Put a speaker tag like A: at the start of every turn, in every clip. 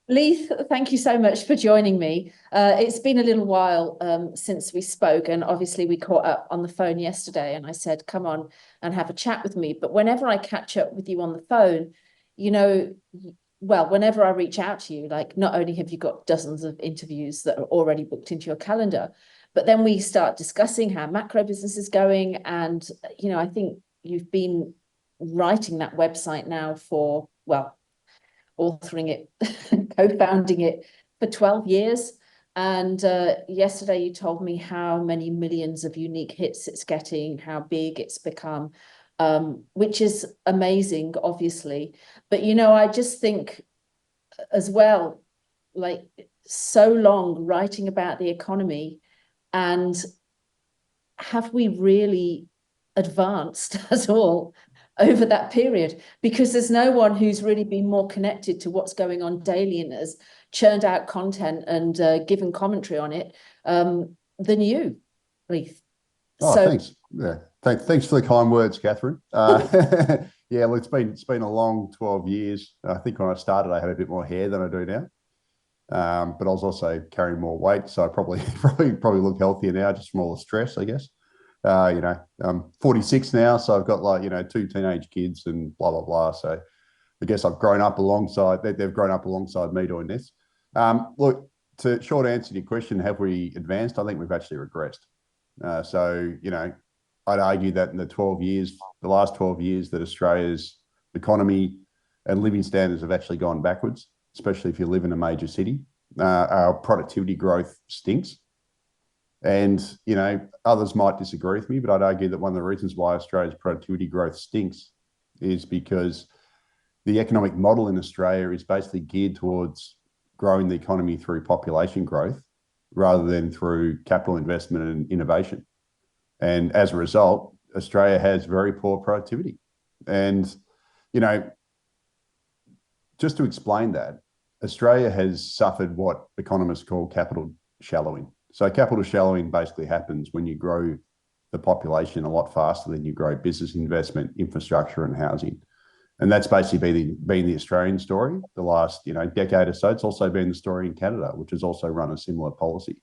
A: Lee, thank you so much for joining me. It's been a little while since we spoke, and obviously we caught up on the phone yesterday, and I said, come on and have a chat with me. But whenever I catch up with you on the phone, you know, well, whenever I reach out to you, like not only have you got dozens of interviews that are already booked into your calendar, but then we start discussing how macro business is going. And, I think you've been writing that website now for, well, authoring it, co-founding it for 12 years. And yesterday you told me how many millions of unique hits it's getting, how big it's become, which is amazing, obviously. But, I just think as well, like so long writing about the economy, and have we really advanced at all over that period? Because there's no one who's really been more connected to what's going on daily and has churned out content and given commentary on it than you, Leith.
B: Oh,
A: So
B: thanks. Yeah, thanks for the kind words, Catherine. Yeah, well, it's been a long 12 years. I think when I started, I had a bit more hair than I do now, but I was also carrying more weight, so I probably probably look healthier now, just from all the stress, I guess. I'm 46 now, so I've got two teenage kids and blah blah blah. So I guess I've grown up alongside they've grown up alongside me doing this. Look, to short answer to your question, have we advanced? I think we've actually regressed. I'd argue that in the last 12 years, that Australia's economy and living standards have actually gone backwards, especially if you live in a major city. Our productivity growth stinks. And, others might disagree with me, but I'd argue that one of the reasons why Australia's productivity growth stinks is because the economic model in Australia is basically geared towards growing the economy through population growth rather than through capital investment and innovation. And as a result, Australia has very poor productivity. And, you know, just to explain that, Australia has suffered what economists call capital shallowing. So capital shallowing basically happens when you grow the population a lot faster than you grow business investment, infrastructure, and housing. And that's basically been the Australian story the last decade or so. It's also been the story in Canada, which has also run a similar policy.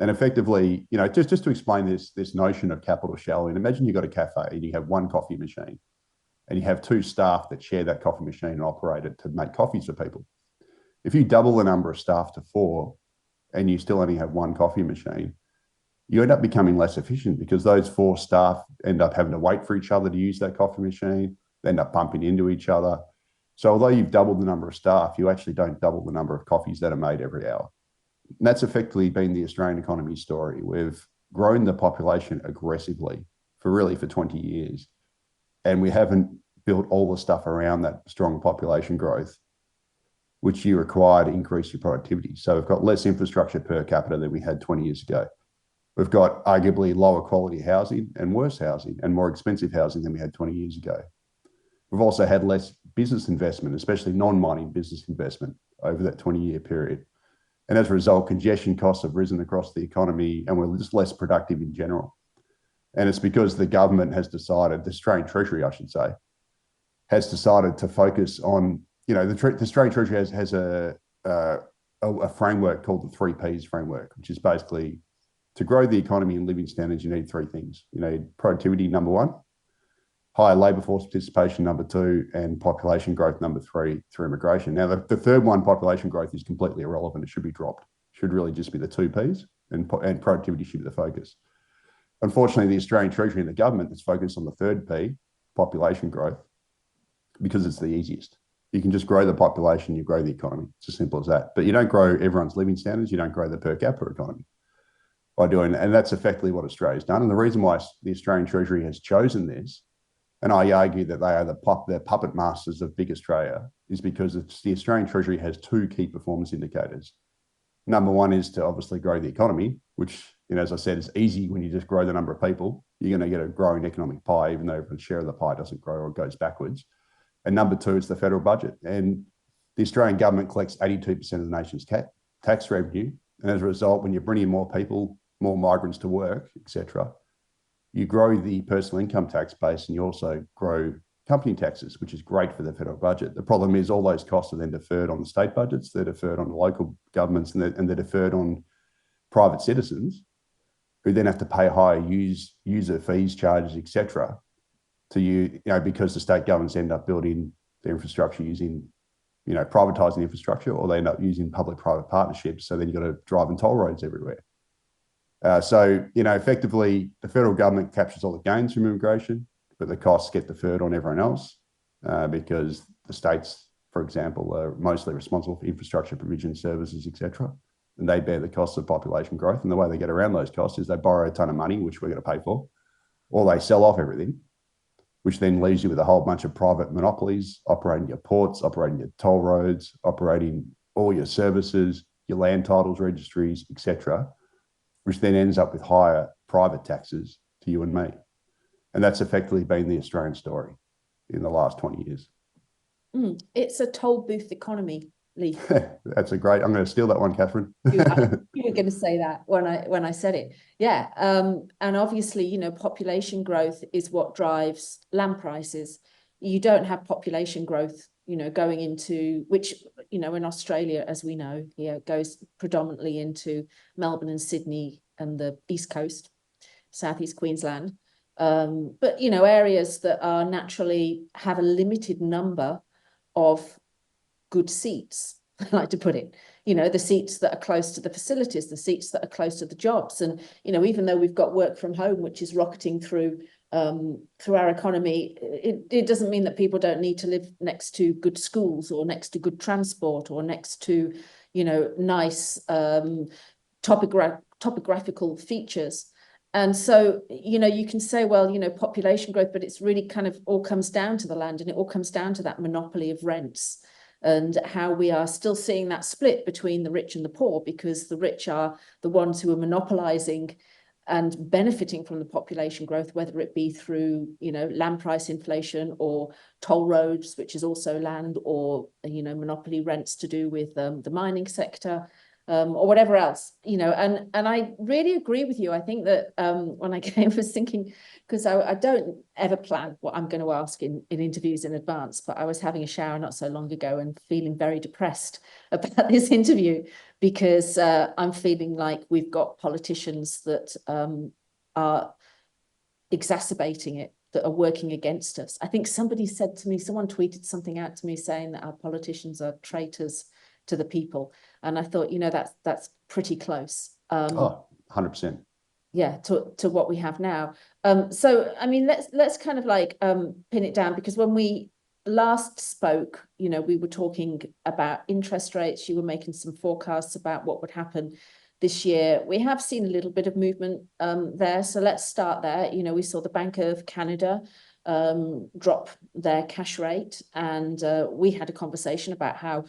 B: And effectively, just to explain this notion of capital shallowing, imagine you've got a cafe and you have one coffee machine and you have two staff that share that coffee machine and operate it to make coffees for people. If you double the number of staff to four and you still only have one coffee machine, you end up becoming less efficient because those four staff end up having to wait for each other to use that coffee machine. They end up bumping into each other. So although you've doubled the number of staff, you actually don't double the number of coffees that are made every hour. And that's effectively been the Australian economy story. We've grown the population aggressively for 20 years. And we haven't built all the stuff around that strong population growth, which you require to increase your productivity. So we've got less infrastructure per capita than we had 20 years ago. We've got arguably lower quality housing and worse housing and more expensive housing than we had 20 years ago. We've also had less business investment, especially non-mining business investment over that 20-year period. And as a result, congestion costs have risen across the economy and we're just less productive in general. And it's because the government has decided, the Australian Treasury, I should say, has decided to focus on, the Australian Treasury has a framework called the 3Ps framework, which is basically to grow the economy and living standards, you need three things. You need productivity, number one, higher labour force participation, number two, and population growth, number three, through immigration. Now, the third one, population growth, is completely irrelevant. It should be dropped. It should really just be the two Ps, and productivity should be the focus. Unfortunately, the Australian Treasury and the government is focused on the third P, population growth, because it's the easiest. You can just grow the population, you grow the economy. It's as simple as that. But you don't grow everyone's living standards, you don't grow the per capita economy by doing that. And that's effectively what Australia's done. And the reason why the Australian Treasury has chosen this, and I argue that they are the puppet masters of Big Australia, is because the Australian Treasury has two key performance indicators. Number one is to obviously grow the economy, which, as I said, is easy when you just grow the number of people. You're going to get a growing economic pie, even though the share of the pie doesn't grow or goes backwards. And number two is the federal budget. And the Australian government collects 82% of the nation's tax revenue. And as a result, when you bring in more people, more migrants to work, etc., you grow the personal income tax base and you also grow company taxes, which is great for the federal budget. The problem is all those costs are then deferred on the state budgets, they're deferred on the local governments, and they're deferred on private citizens, who then have to pay higher user fees, charges, etc. to you know, because the state governments end up building their infrastructure using, you know, privatising infrastructure, or they end up using public-private partnerships. So then you've got to drive in toll roads everywhere. So, you know, effectively, the federal government captures all the gains from immigration, but the costs get deferred on everyone else because the states, for example, are mostly responsible for infrastructure provision, services, etc. And they bear the costs of population growth. And the way they get around those costs is they borrow a ton of money, which we're going to pay for, or they sell off everything, which then leaves you with a whole bunch of private monopolies operating your ports, operating your toll roads, operating all your services, your land titles registries, etc., which then ends up with higher private taxes to you and me. And that's effectively been the Australian story in the last 20 years.
A: It's a toll booth economy, Lee.
B: That's a great, I'm going to steal that one, Catherine.
A: You were going to say that when I said it. Yeah. And obviously, you know, population growth is what drives land prices. You don't have population growth, you know, going into, which, you know, in Australia, as we know, here goes predominantly into Melbourne and Sydney and the East Coast, Southeast Queensland. But, you know, areas that are naturally have a limited number of good seats, I like to put it, you know, the seats that are close to the facilities, the seats that are close to the jobs. And, you know, even though we've got work from home, which is rocketing through our economy, it doesn't mean that people don't need to live next to good schools or next to good transport or next to, you know, nice topographical features. And so, you know, you can say, well, you know, population growth, but it's really kind of all comes down to the land, and it all comes down to that monopoly of rents and how we are still seeing that split between the rich and the poor, because the rich are the ones who are monopolizing and benefiting from the population growth, whether it be through, you know, land price inflation or toll roads, which is also land, or, you know, monopoly rents to do with the mining sector. Or whatever else, you know, and I really agree with you. I think that when I came, I was thinking, because I don't ever plan what I'm going to ask in interviews in advance, but I was having a shower not so long ago and feeling very depressed about this interview, because I'm feeling like we've got politicians that are exacerbating it, that are working against us. I think somebody said to me, someone tweeted something out to me saying that our politicians are traitors to the people. And I thought, you know, that's pretty close.
B: 100%.
A: Yeah, to what we have now. So I mean, let's kind of like pin it down, because when we last spoke, you know, we were talking about interest rates. You were making some forecasts about what would happen this year. We have seen a little bit of movement there. So let's start there. You know, we saw the Bank of Canada drop their cash rate, and we had a conversation about how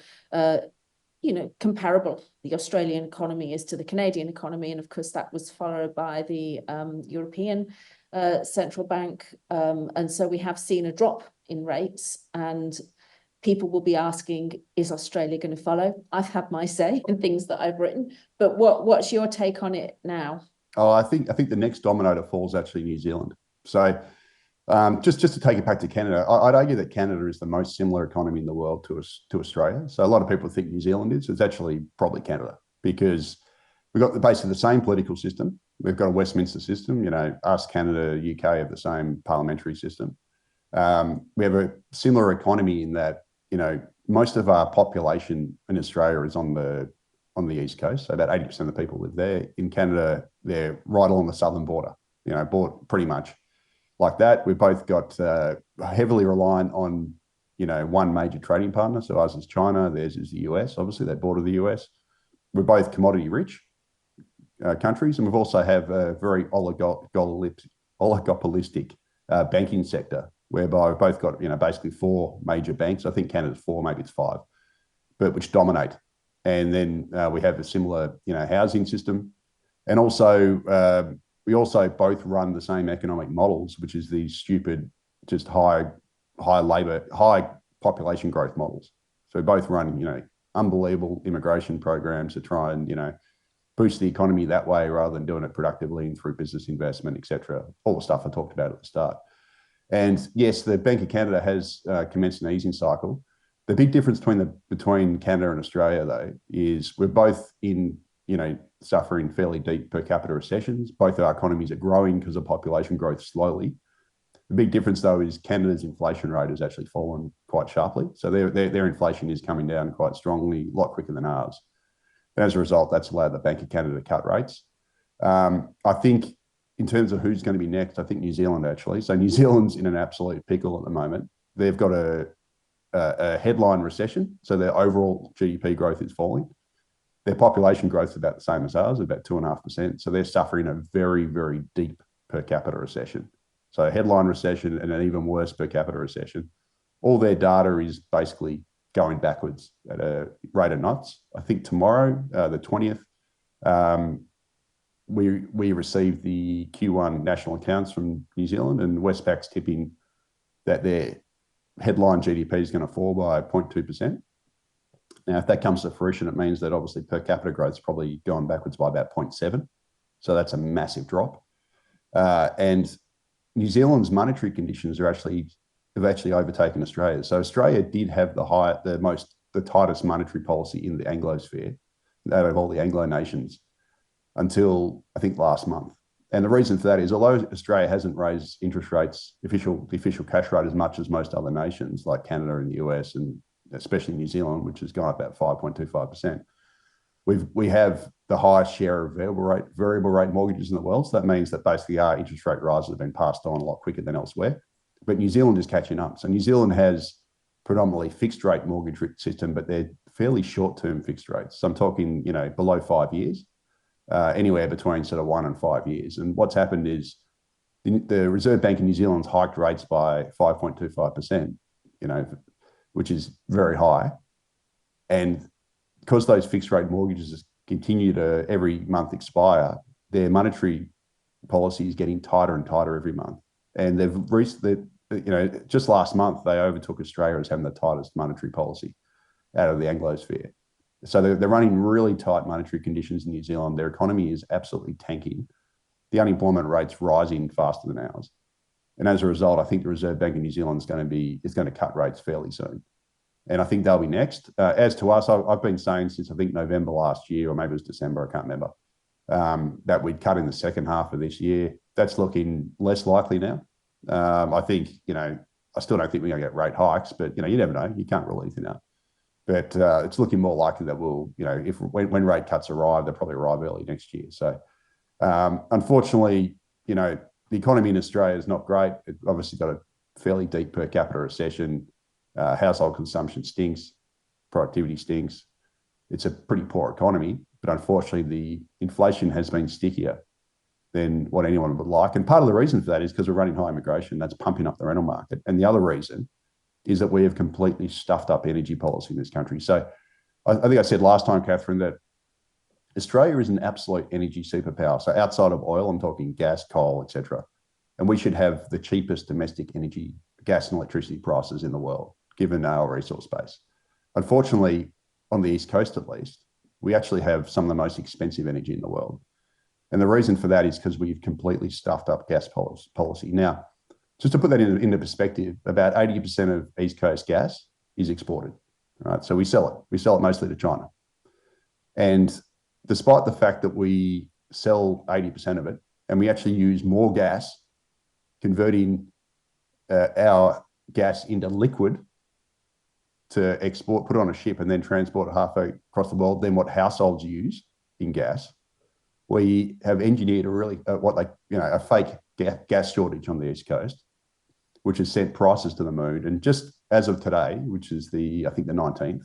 A: you know, comparable the Australian economy is to the Canadian economy. And of course, that was followed by the European Central Bank. And so we have seen a drop in rates, and people will be asking, is Australia going to follow? I've had my say in things that I've written, but what's your take on it now?
B: Oh, I think the next domino to fall is actually New Zealand. So just to take it back to Canada, I'd argue that Canada is the most similar economy in the world to Australia. So a lot of people think New Zealand is. It's actually probably Canada, because we've got basically the same political system. We've got a Westminster system. You know, us, Canada, UK have the same parliamentary system. We have a similar economy in that, you know, most of our population in Australia is on the East Coast. So about 80% of the people live there. In Canada, they're right along the southern border, you know, pretty much like that. We've both got heavily reliant on, you know, one major trading partner. So ours is China, theirs is the US. Obviously, they border the US. We're both commodity rich countries, and we've also have a very oligopolistic banking sector, whereby we've both got, you know, basically four major banks. I think Canada's four, maybe it's five, but which dominate. And then we have a similar, you know, housing system, and also we also both run the same economic models, which is these stupid, just high population growth models. So we both run, you know, unbelievable immigration programs to try and, you know, boost the economy that way rather than doing it productively and through business investment, etc. All the stuff I talked about at the start. And yes, the Bank of Canada has commenced an easing cycle. The big difference between Canada and Australia, though, is we're both in, suffering fairly deep per capita recessions. Both our economies are growing because of population growth slowly. The big difference, though, is Canada's inflation rate has actually fallen quite sharply. So their inflation is coming down quite strongly, a lot quicker than ours. And as a result, that's allowed the Bank of Canada to cut rates. I think in terms of who's going to be next, I think New Zealand, actually. So New Zealand's in an absolute pickle at the moment. They've got a headline recession, so their overall GDP growth is falling. Their population growth is about the same as ours, about 2.5%. So they're suffering a very, very deep per capita recession. So a headline recession and an even worse per capita recession. All their data is basically going backwards at a rate of knots. I think tomorrow, the 20th, we received the Q1 national accounts from New Zealand, and Westpac's tipping that their headline GDP is going to fall by 0.2%. Now, if that comes to fruition, it means that obviously per capita growth is probably gone backwards by about 0.7. So that's a massive drop. And New Zealand's monetary conditions have actually overtaken Australia. So Australia did have the tightest monetary policy in the Anglosphere, out of all the Anglo nations, until I think last month. And the reason for that is, although Australia hasn't raised interest rates, the official cash rate, as much as most other nations like Canada and the US, and especially New Zealand, which has gone up about 5.25%, we have the highest share of variable rate mortgages in the world. So that means that basically our interest rate rises have been passed on a lot quicker than elsewhere. But New Zealand is catching up. So New Zealand has predominantly fixed rate mortgage system, but they're fairly short-term fixed rates. So I'm talking, below 5 years, anywhere between sort of 1 and 5 years. And what's happened is the Reserve Bank of New Zealand's hiked rates by 5.25%, which is very high. And because those fixed rate mortgages continue to every month expire, their monetary policy is getting tighter and tighter every month. And they've reached just last month, they overtook Australia as having the tightest monetary policy out of the Anglosphere. So they're running really tight monetary conditions in New Zealand. Their economy is absolutely tanking. The unemployment rate's rising faster than ours. And as a result, I think the Reserve Bank of New Zealand is going to cut rates fairly soon. And I think they'll be next. As to us, I've been saying since I think November last year, or maybe it was December, I can't remember, that we'd cut in the second half of this year. That's looking less likely now. I think, I still don't think we're going to get rate hikes, but, you never know. You can't rule anything out. But it's looking more likely that when rate cuts arrive, they'll probably arrive early next year. So unfortunately, the economy in Australia is not great. It obviously got a fairly deep per capita recession. Household consumption stinks. Productivity stinks. It's a pretty poor economy, but unfortunately the inflation has been stickier than what anyone would like. And part of the reason for that is because we're running high immigration. That's pumping up the rental market. And the other reason is that we have completely stuffed up energy policy in this country. So I think I said last time, Catherine, that Australia is an absolute energy superpower. So outside of oil, I'm talking gas, coal, etc. And we should have the cheapest domestic energy, gas and electricity prices in the world, given our resource base. Unfortunately, on the East Coast at least, we actually have some of the most expensive energy in the world. And the reason for that is because we've completely stuffed up gas policy. Now, just to put that into perspective, about 80% of East Coast gas is exported, right? So we sell it. We sell it mostly to China. And despite the fact that we sell 80% of it, and we actually use more gas converting our gas into liquid to export, put it on a ship, and then transport it halfway across the world than what households use in gas, we have engineered a fake gas shortage on the East Coast, which has sent prices to the moon. And just as of today, which is the 19th,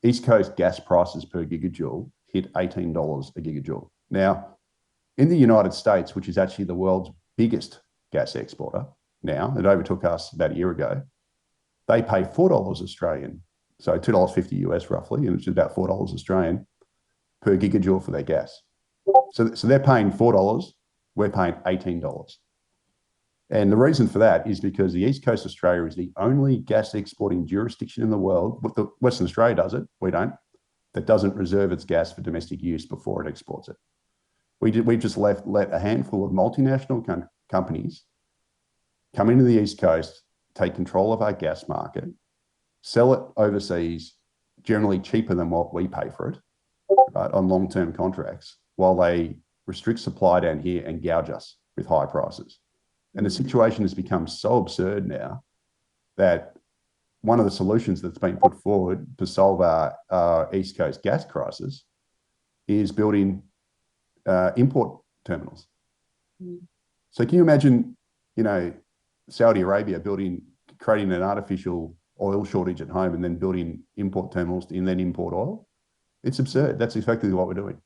B: East Coast gas prices per gigajoule hit $18 a gigajoule. Now, in the United States, which is actually the world's biggest gas exporter now, it overtook us about a year ago, they pay $4 Australian, so $2.50 US roughly, and it's about $4 Australian per gigajoule for their gas. So they're paying $4, we're paying $18. And the reason for that is because the East Coast of Australia is the only gas exporting jurisdiction in the world, Western Australia does it, we don't, that doesn't reserve its gas for domestic use before it exports it. We've just let a handful of multinational companies come into the East Coast, take control of our gas market, sell it overseas, generally cheaper than what we pay for it, right, on long-term contracts, while they restrict supply down here and gouge us with high prices. And the situation has become so absurd now that one of the solutions that's been put forward to solve our East Coast gas crisis is building import terminals. So can you imagine, Saudi Arabia creating an artificial oil shortage at home and then building import terminals and then import oil? It's absurd. That's effectively what we're doing.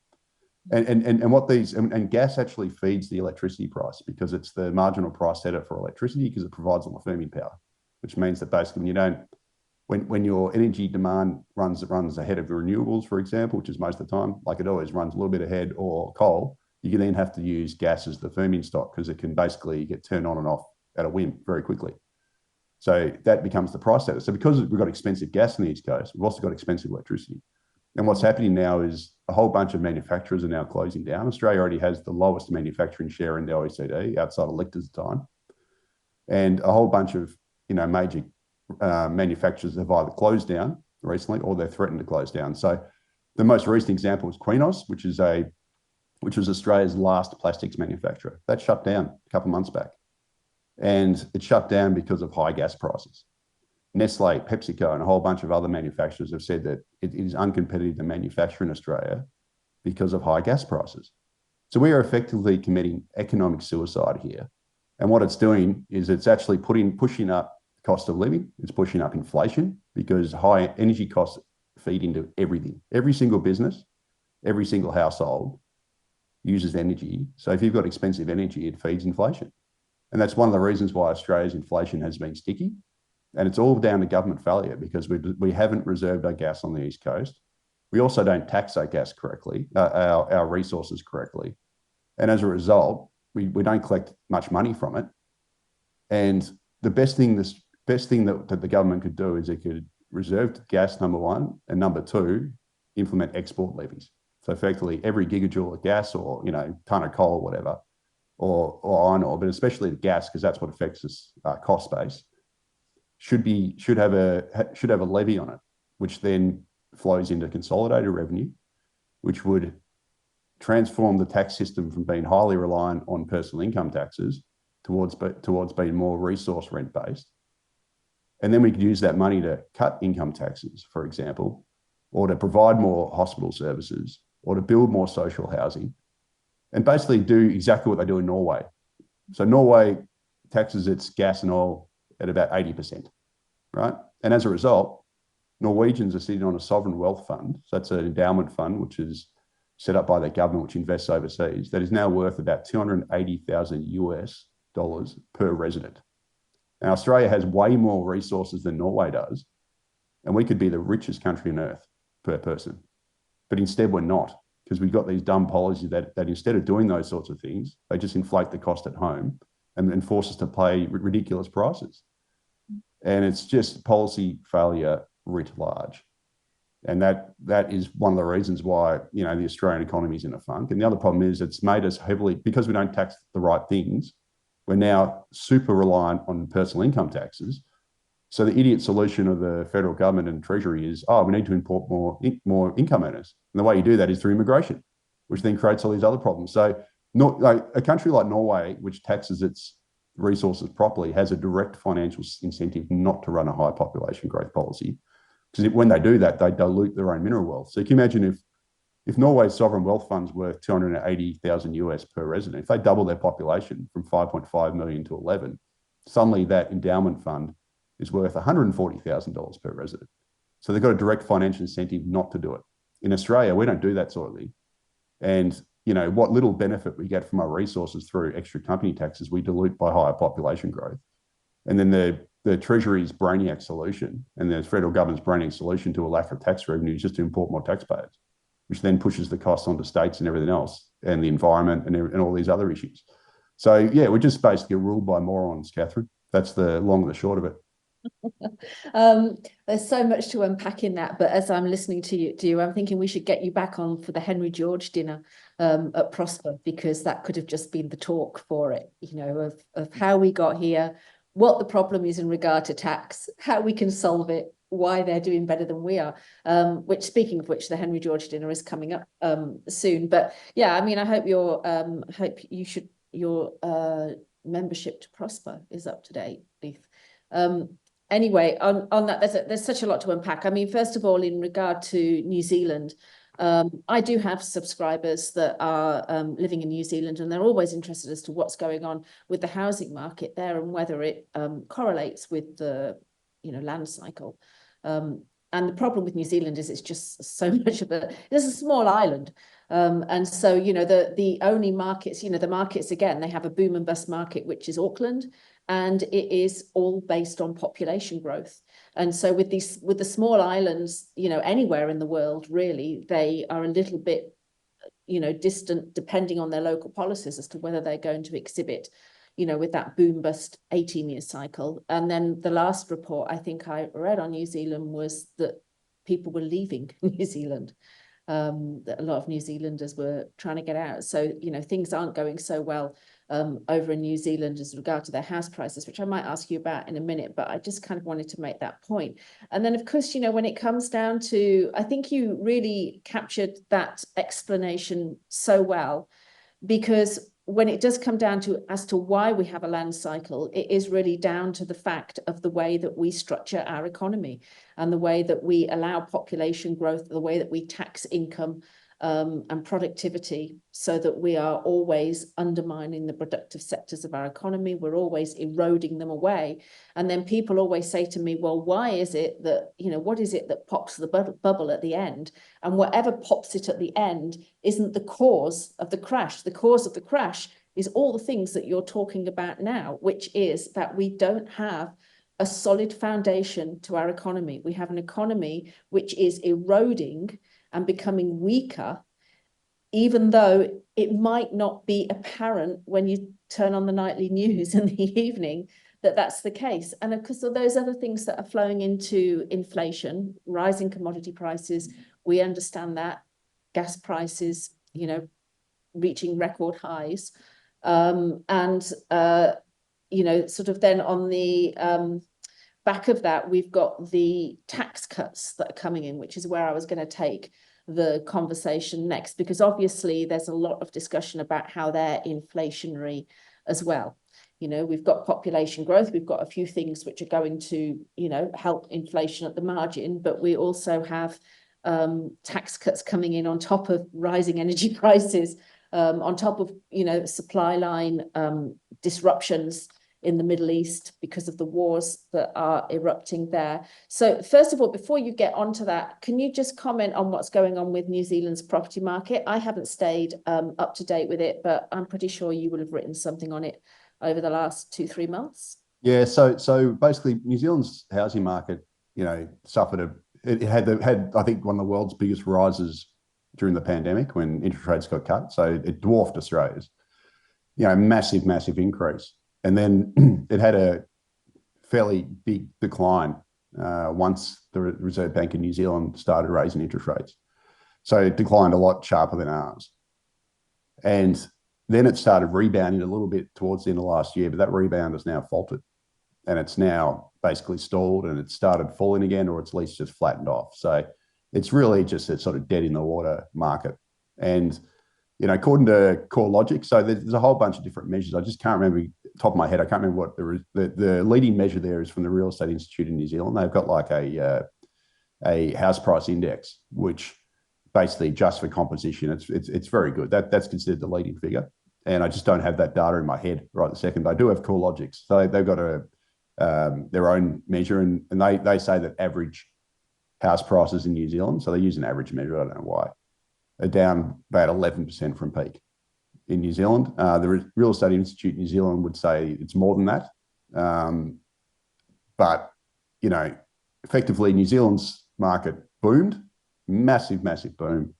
B: And gas actually feeds the electricity price because it's the marginal price setter for electricity because it provides all the firming power, which means that basically when your energy demand runs ahead of your renewables, for example, which is most of the time, like it always runs a little bit ahead, or coal, you can then have to use gas as the firming stock because it can basically get turned on and off at a whim very quickly. So that becomes the price setter. So because we've got expensive gas on the East Coast, we've also got expensive electricity. And what's happening now is a whole bunch of manufacturers are now closing down. Australia already has the lowest manufacturing share in the OECD outside of Lictor's time. And a whole bunch of major manufacturers have either closed down recently or they're threatened to close down. So the most recent example is Qenos, which was Australia's last plastics manufacturer. That shut down a couple of months back. And it shut down because of high gas prices. Nestle, PepsiCo, and a whole bunch of other manufacturers have said that it is uncompetitive to manufacture in Australia because of high gas prices. So we are effectively committing economic suicide here. And what it's doing is it's actually pushing up the cost of living. It's pushing up inflation because high energy costs feed into everything. Every single business, every single household uses energy. So if you've got expensive energy, it feeds inflation. And that's one of the reasons why Australia's inflation has been sticky. And it's all down to government failure because we haven't reserved our gas on the East Coast. We also don't tax our gas correctly, our resources correctly. And as a result, we don't collect much money from it. And the best thing that the government could do is it could reserve gas, number one, and number two, implement export levies. So effectively every gigajoule of gas or, ton of coal, whatever, or iron ore, but especially the gas, because that's what affects this cost base, should have a levy on it, which then flows into consolidated revenue, which would transform the tax system from being highly reliant on personal income taxes towards being more resource rent based. And then we could use that money to cut income taxes, for example, or to provide more hospital services, or to build more social housing, and basically do exactly what they do in Norway. So Norway taxes its gas and oil at about 80%, right? And as a result, Norwegians are sitting on a sovereign wealth fund. So that's an endowment fund, which is set up by the government, which invests overseas, that is now worth about $280,000 per resident. Now, Australia has way more resources than Norway does, and we could be the richest country on earth per person. But instead, we're not, because we've got these dumb policies that instead of doing those sorts of things, they just inflate the cost at home and force us to pay ridiculous prices. And it's just policy failure writ large. And that is one of the reasons why, the Australian economy is in a funk. And the other problem is it's made us heavily, because we don't tax the right things, we're now super reliant on personal income taxes. So the idiot solution of the federal government and Treasury is, we need to import more income earners. And the way you do that is through immigration, which then creates all these other problems. So a country like Norway, which taxes its resources properly, has a direct financial incentive not to run a high population growth policy. Because when they do that, they dilute their own mineral wealth. So you can imagine if Norway's sovereign wealth fund's worth $280,000 per resident, if they double their population from 5.5 million to 11, suddenly that endowment fund is worth $140,000 per resident. So they've got a direct financial incentive not to do it. In Australia, we don't do that sort of thing. And what little benefit we get from our resources through extra company taxes, we dilute by higher population growth. And then the Treasury's brainiac solution and the federal government's brainiac solution to a lack of tax revenue is just to import more taxpayers, which then pushes the costs onto states and everything else, and the environment and all these other issues. So yeah, we're just basically ruled by morons, Catherine. That's the long and the short of it.
A: There's so much to unpack in that, but as I'm listening to you, I'm thinking we should get you back on for the Henry George dinner at Prosper, because that could have just been the talk for it, of how we got here, what the problem is in regard to tax, how we can solve it, why they're doing better than we are. Which, speaking of which, the Henry George dinner is coming up soon. But yeah, I mean, I hope your membership to Prosper is up to date, Leith. Anyway, on that, there's such a lot to unpack. I mean, first of all, in regard to New Zealand, I do have subscribers that are living in New Zealand, and they're always interested as to what's going on with the housing market there and whether it correlates with the land cycle. And the problem with New Zealand is it's just so much of it's a small island. And so, the only markets, the markets, again, they have a boom and bust market, which is Auckland, and it is all based on population growth. And so with the small islands, anywhere in the world, really, they are a little bit, distant, depending on their local policies as to whether they're going to exhibit, with that boom bust 18-year cycle. And then the last report I think I read on New Zealand was that people were leaving New Zealand. That a lot of New Zealanders were trying to get out. So, things aren't going so well over in New Zealand as regard to their house prices, which I might ask you about in a minute, but I just kind of wanted to make that point. And then, of course, when it comes down to, I think you really captured that explanation so well, because when it does come down to as to why we have a land cycle, it is really down to the fact of the way that we structure our economy and the way that we allow population growth, the way that we tax income and productivity, so that we are always undermining the productive sectors of our economy. We're always eroding them away. And then people always say to me, well, why is it that, what is it that pops the bubble at the end? And whatever pops it at the end isn't the cause of the crash. The cause of the crash is all the things that you're talking about now, which is that we don't have a solid foundation to our economy. We have an economy which is eroding and becoming weaker, even though it might not be apparent when you turn on the nightly news in the evening that that's the case. And of course, those other things that are flowing into inflation, rising commodity prices, we understand that, gas prices, reaching record highs. Sort of then on the back of that, we've got the tax cuts that are coming in, which is where I was going to take the conversation next, because obviously there's a lot of discussion about how they're inflationary as well. We've got population growth, we've got a few things which are going to, help inflation at the margin, but we also have tax cuts coming in on top of rising energy prices, on top of, supply line disruptions in the Middle East because of the wars that are erupting there. So first of all, before you get onto that, can you just comment on what's going on with New Zealand's property market? I haven't stayed up to date with it, but I'm pretty sure you will have written something on it over the last 2-3 months.
B: Yeah, so basically New Zealand's housing market, suffered it had I think one of the world's biggest rises during the pandemic when interest rates got cut. So it dwarfed Australia's, massive increase. And then it had a fairly big decline once the Reserve Bank of New Zealand started raising interest rates. So it declined a lot sharper than ours. And then it started rebounding a little bit towards the end of last year, but that rebound has now faltered. And it's now basically stalled, and it started falling again, or it's at least just flattened off. So it's really just a sort of dead in the water market. And according to CoreLogic, so there's a whole bunch of different measures. I just can't remember top of my head. I can't remember what the leading measure there is from the Real Estate Institute in New Zealand. They've got like a house price index, which basically adjusts for composition. It's very good. That's considered the leading figure. And I just don't have that data in my head right this second. But I do have CoreLogic. So they've got their own measure, and they say that average house prices in New Zealand, so they use an average measure, I don't know why, are down about 11% from peak in New Zealand. The Real Estate Institute in New Zealand would say it's more than that. But, effectively New Zealand's market boomed, massive boom.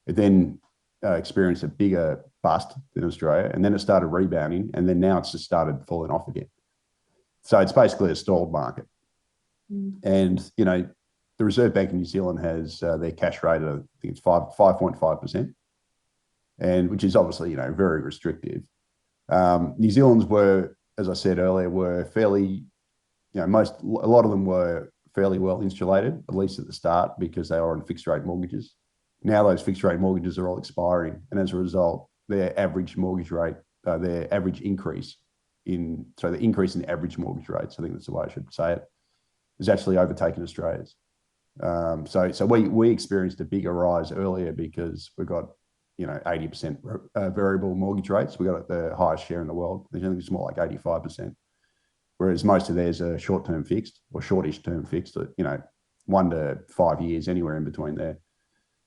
B: It then experienced a bigger bust than Australia, and then it started rebounding, and then now it's just started falling off again. So it's basically a stalled market. And, the Reserve Bank of New Zealand has their cash rate of, I think it's 5.5%, and which is obviously, very restrictive. New Zealand's were as I said earlier, were fairly, a lot of them were fairly well insulated, at least at the start, because they were on fixed rate mortgages. Now those fixed rate mortgages are all expiring, and as a result, their average mortgage rate, their average increase the increase in average mortgage rates, I think that's the way I should say it, is actually overtaken Australia's. So we experienced a bigger rise earlier because we got 80% variable mortgage rates. We got the highest share in the world. I think it's more like 85%. Whereas most of theirs are short-term fixed or shortish term fixed, 1 to 5 years, anywhere in between there.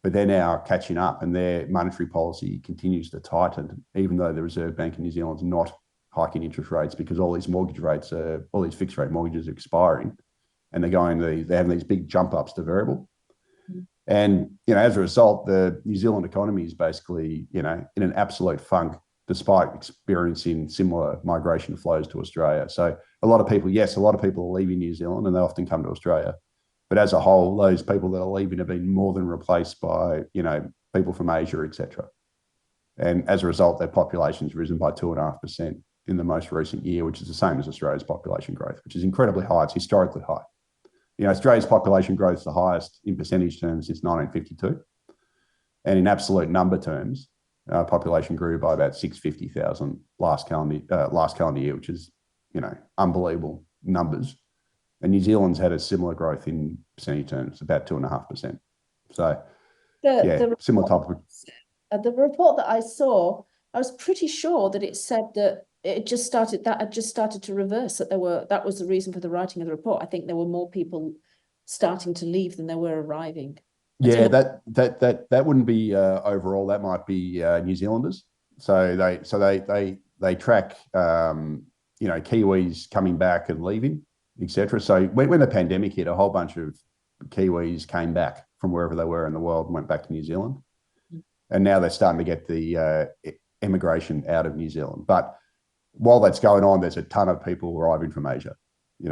B: But they're now catching up, and their monetary policy continues to tighten, even though the Reserve Bank of New Zealand's not hiking interest rates, because all these fixed rate mortgages are expiring, and they're having these big jump ups to variable. And, as a result, the New Zealand economy is basically, in an absolute funk, despite experiencing similar migration flows to Australia. So a lot of people are leaving New Zealand, and they often come to Australia. But as a whole, those people that are leaving have been more than replaced by, people from Asia, etc. And as a result, their population's risen by 2.5% in the most recent year, which is the same as Australia's population growth, which is incredibly high. It's historically high. Australia's population growth is the highest in percentage terms since 1952. And in absolute number terms, population grew by about 650,000 last calendar year, which is, unbelievable numbers. And New Zealand's had a similar growth in percentage terms, about 2.5%. So, similar type of.
A: The report that I saw, I was pretty sure that it said that it had just started to reverse, that was the reason for the writing of the report. I think there were more people starting to leave than there were arriving.
B: Yeah, that wouldn't be overall. That might be New Zealanders. So they track Kiwis coming back and leaving, etc. So when the pandemic hit, a whole bunch of Kiwis came back from wherever they were in the world and went back to New Zealand, and now they're starting to get the immigration out of New Zealand. But while that's going on, there's a ton of people arriving from Asia.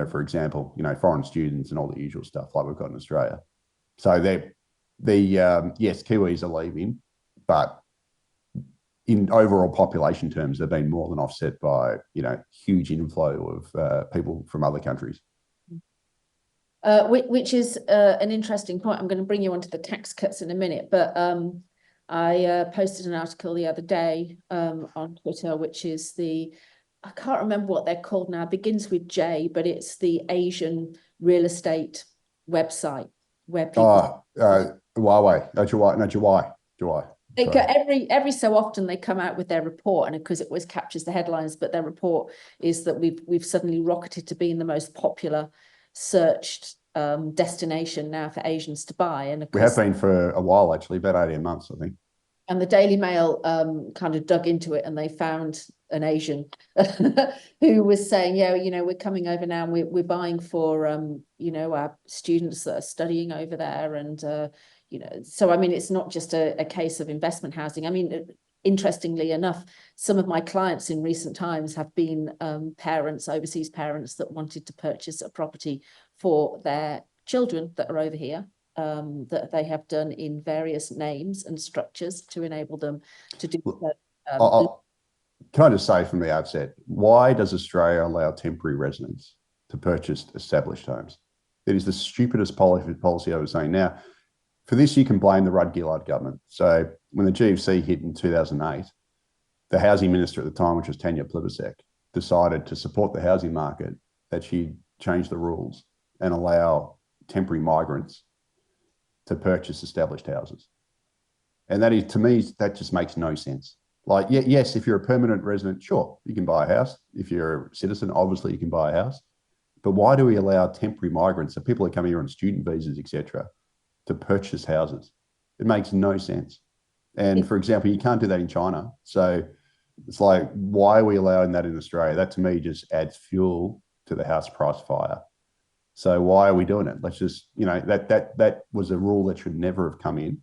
B: For example, foreign students and all the usual stuff like we've got in Australia. So yes, Kiwis are leaving, but in overall population terms, they've been more than offset by, huge inflow of people from other countries.
A: Which is an interesting point. I'm going to bring you onto the tax cuts in a minute, but I posted an article the other day on Twitter, which is I can't remember what they're called now, it begins with J, but it's the Asian real estate website where people...
B: Huawei, no, July.
A: They go every so often they come out with their report, and because it always captures the headlines, but their report is that we've suddenly rocketed to being the most popular searched destination now for Asians to buy. And
B: we have been for a while, actually, about 18 months, I think.
A: And the Daily Mail kind of dug into it, and they found an Asian who was saying, we're coming over now, and we're buying for our students that are studying over there. And so I mean, it's not just a case of investment housing. I mean, interestingly enough, some of my clients in recent times have been overseas parents that wanted to purchase a property for their children that are over here, that they have done in various names and structures to enable them to do so.
B: Can I just say from the outset, why does Australia allow temporary residents to purchase established homes? It is the stupidest policy I've ever seen. Now, for this, you can blame the Rudd-Gillard government. So when the GFC hit in 2008, the housing minister at the time, which was Tanya Plibersek, decided to support the housing market, that she'd change the rules and allow temporary migrants to purchase established houses. And that is, to me, that just makes no sense. Like, yes, if you're a permanent resident, sure, you can buy a house. If you're a citizen, obviously you can buy a house. But why do we allow temporary migrants, so people are coming here on student visas, etc., to purchase houses? It makes no sense. And for example, you can't do that in China. So it's like, why are we allowing that in Australia? That to me just adds fuel to the house price fire. So why are we doing it? Let's just, that was a rule that should never have come in,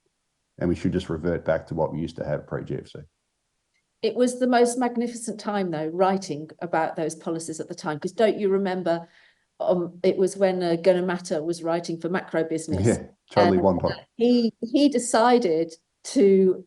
B: and we should just revert back to what we used to have pre-GFC.
A: It was the most magnificent time, though, writing about those policies at the time, because don't you remember, it was when Gunnar Matter was writing for Macro Business.
B: Yeah, totally one point.
A: He decided to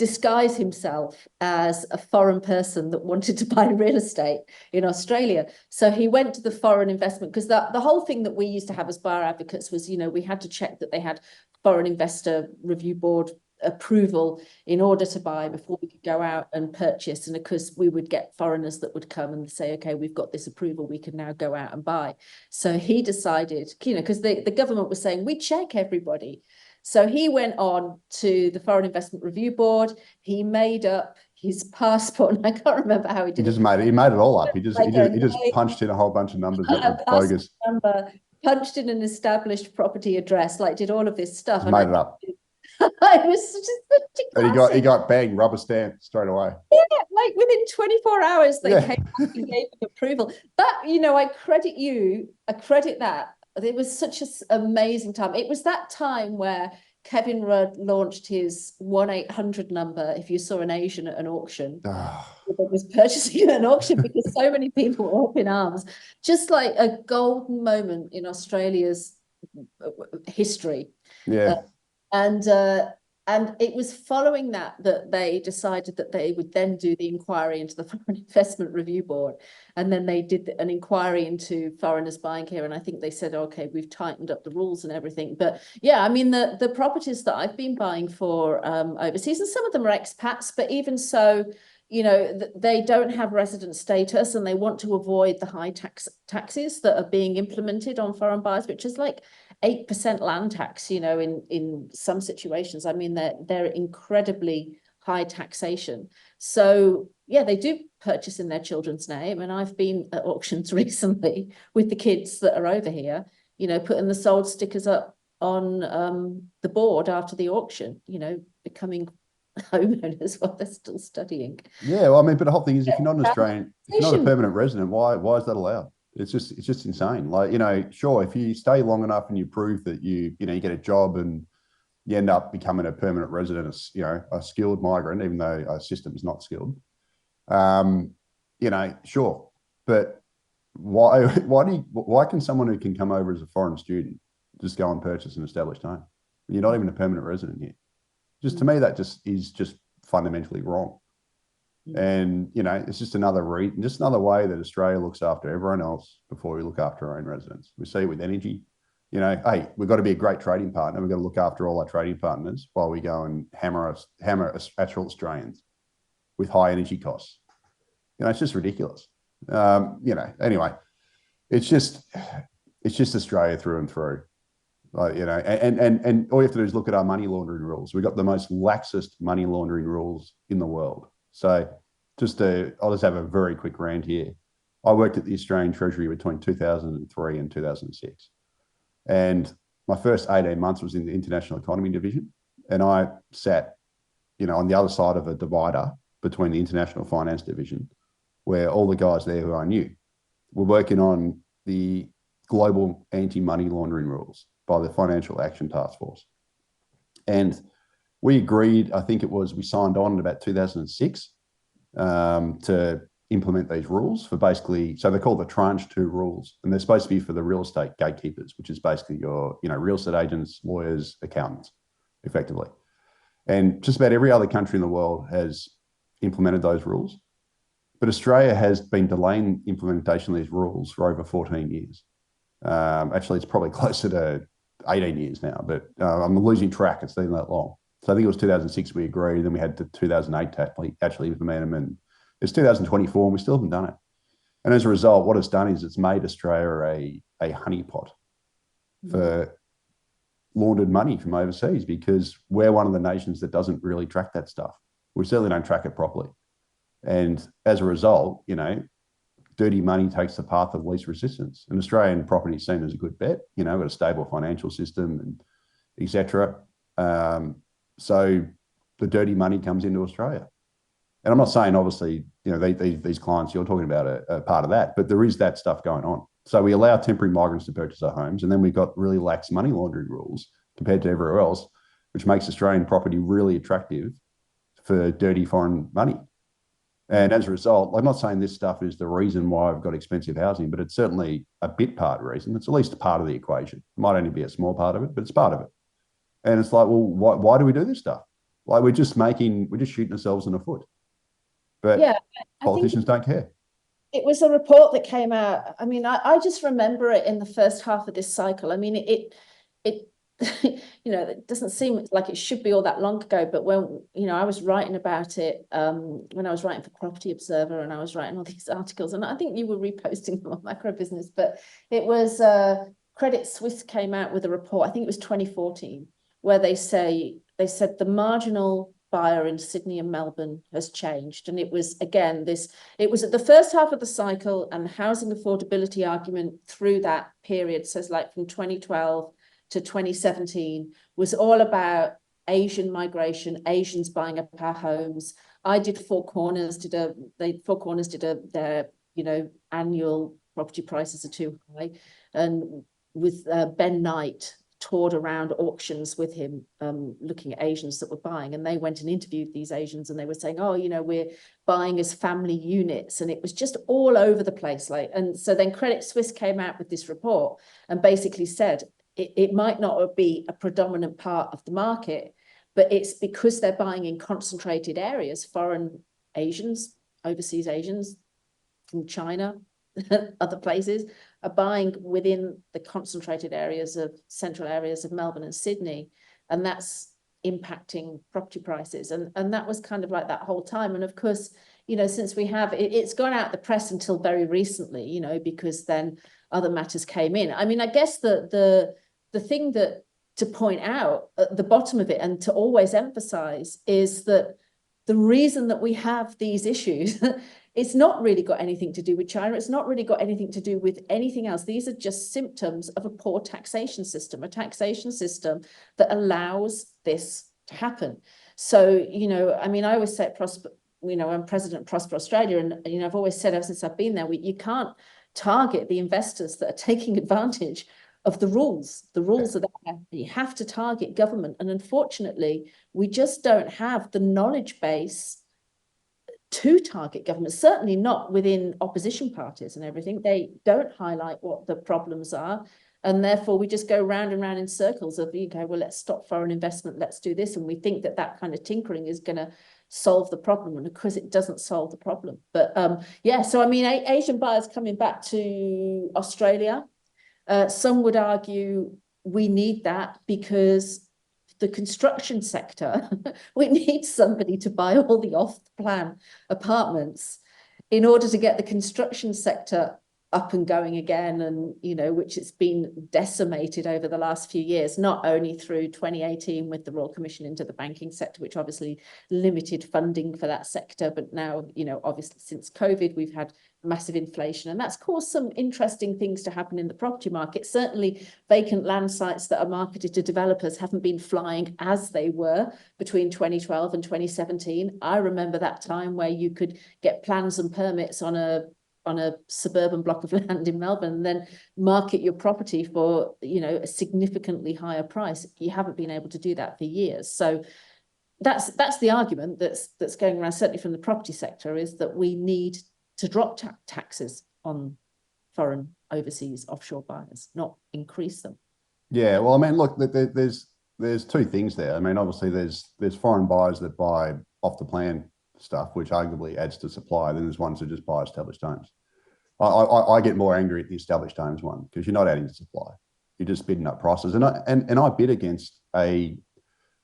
A: disguise himself as a foreign person that wanted to buy real estate in Australia. So he went to the foreign investment, because the whole thing that we used to have as buyer advocates was, we had to check that they had foreign investor review board approval in order to buy before we could go out and purchase. And of course, we would get foreigners that would come and say, okay, we've got this approval, we can now go out and buy. So he decided, because the government was saying, we check everybody. So he went on to the Foreign Investment Review Board. He made up his passport, and I can't remember how he did.
B: He made it all up. He just punched in a whole bunch of numbers that were bogus.
A: Number, punched in an established property address, like did all of this stuff.
B: Just made it up.
A: It was just such a
B: and he got bang, rubber stamp straight away.
A: Yeah, like within 24 hours they came back and gave him approval. But I credit that. It was such an amazing time. It was that time where Kevin Rudd launched his 1-800 number if you saw an Asian at an auction. That was purchasing at an auction, because so many people were up in arms. Just like a golden moment in Australia's history.
B: Yeah.
A: And it was following that they decided that they would then do the inquiry into the Foreign Investment Review Board. And then they did an inquiry into foreigners buying here. And I think they said, okay, we've tightened up the rules and everything. But yeah, I mean, the properties that I've been buying for overseas, and some of them are expats, but even so, they don't have resident status, and they want to avoid the high taxes that are being implemented on foreign buyers, which is like 8% land tax, in some situations. I mean, they're incredibly high taxation. So yeah, they do purchase in their children's name. And I've been at auctions recently with the kids that are over here, putting the sold stickers up on the board after the auction, becoming homeowners while they're still studying.
B: Yeah, well, I mean, but the whole thing is, if you're not an Australian, if you're not a permanent resident, why is that allowed? It's just insane. Like, sure, if you stay long enough and you prove that you get a job and you end up becoming a permanent resident, a skilled migrant, even though our system is not skilled, sure. But why can someone who can come over as a foreign student just go and purchase an established home? You're not even a permanent resident here. Just to me, that is fundamentally wrong. And, it's just another way that Australia looks after everyone else before we look after our own residents. We see it with energy. Hey, we've got to be a great trading partner. We've got to look after all our trading partners while we go and hammer actual Australians with high energy costs. It's just ridiculous. Anyway, it's just Australia through and through. And all you have to do is look at our money laundering rules. We've got the most laxest money laundering rules in the world. So I'll just have a very quick rant here. I worked at the Australian Treasury between 2003 and 2006. And my first 18 months was in the International Economy Division. And I sat, on the other side of a divider between the International Finance Division, where all the guys there who I knew were working on the global anti-money laundering rules by the Financial Action Task Force. And we agreed, I think we signed on in about 2006 to implement these rules for basically, so they're called the tranche 2 rules, and they're supposed to be for the real estate gatekeepers, which is basically your, real estate agents, lawyers, accountants, effectively. And just about every other country in the world has implemented those rules. But Australia has been delaying implementation of these rules for over 14 years. Actually, it's probably closer to 18 years now, but I'm losing track. It's been that long. So I think it was 2006 we agreed, then we had to 2008 to actually implement them, and it's 2024 and we still haven't done it. And as a result, what it's done is it's made Australia a honeypot for laundered money from overseas, because we're one of the nations that doesn't really track that stuff. We certainly don't track it properly. And as a result, dirty money takes the path of least resistance. And Australian property is seen as a good bet. We've got a stable financial system and et cetera. So the dirty money comes into Australia. And I'm not saying, obviously, these clients you're talking about are part of that, but there is that stuff going on. So we allow temporary migrants to purchase our homes, and then we've got really lax money laundering rules compared to everywhere else, which makes Australian property really attractive for dirty foreign money. And as a result, I'm not saying this stuff is the reason why I've got expensive housing, but it's certainly a bit part of the reason. It's at least a part of the equation. It might only be a small part of it, but it's part of it. And it's like, well, why do we do this stuff? Like we're just shooting ourselves in the foot. But
A: Yeah, I think
B: politicians don't care.
A: it was a report that came out. I mean, I just remember it in the first half of this cycle. I mean, it it doesn't seem like it should be all that long ago, but when, I was writing about it, when I was writing for Property Observer and I was writing all these articles, and I think you were reposting them on Macro Business, but it was Credit Suisse came out with a report, I think it was 2014, where they said the marginal buyer in Sydney and Melbourne has changed. And it was, again, it was at the first half of the cycle, and the housing affordability argument through that period says, like, from 2012 to 2017 was all about Asian migration, Asians buying up our homes. I did Four Corners, their, annual property prices are too high. And with Ben Knight, toured around auctions with him, looking at Asians that were buying, and they went and interviewed these Asians, and they were saying, oh, we're buying as family units, and it was just all over the place. And so then Credit Suisse came out with this report and basically said it might not be a predominant part of the market, but it's because they're buying in concentrated areas. Foreign Asians, overseas Asians from China, other places, are buying within the concentrated central areas of Melbourne and Sydney, and that's impacting property prices. And that was kind of like that whole time. And of course, since we have it's gone out the press until very recently, because then other matters came in. I mean, I guess the thing that to point out at the bottom of it and to always emphasize is that the reason that we have these issues, it's not really got anything to do with China. It's not really got anything to do with anything else. These are just symptoms of a poor taxation system, a taxation system that allows this to happen. So, I mean, I always say at Prosper, I'm president of Prosper Australia, and, I've always said ever since I've been there, you can't target the investors that are taking advantage of the rules. The rules are there. You have to target government. And unfortunately, we just don't have the knowledge base to target government, certainly not within opposition parties and everything. They don't highlight what the problems are. And therefore, we just go round and round in circles of, well, let's stop foreign investment, let's do this. And we think that kind of tinkering is going to solve the problem. And of course, it doesn't solve the problem. But yeah, so I mean, Asian buyers coming back to Australia, some would argue we need that because the construction sector, we need somebody to buy all the off-plan apartments in order to get the construction sector up and going again, and which it's been decimated over the last few years, not only through 2018 with the Royal Commission into the banking sector, which obviously limited funding for that sector, but now, obviously since COVID, we've had massive inflation, and that's caused some interesting things to happen in the property market. Certainly vacant land sites that are marketed to developers haven't been flying as they were between 2012 and 2017. I remember that time where you could get plans and permits on a suburban block of land in Melbourne and then market your property for, a significantly higher price. You haven't been able to do that for years. So that's the argument that's going around, certainly from the property sector, is that we need to drop taxes on foreign, overseas, offshore buyers, not increase them.
B: Yeah, well, I mean, look, there's two things there. I mean, obviously, there's foreign buyers that buy off the plan stuff, which arguably adds to supply. Then there's ones who just buy established homes. I get more angry at the established homes one because you're not adding to supply. You're just bidding up prices. And I bid against a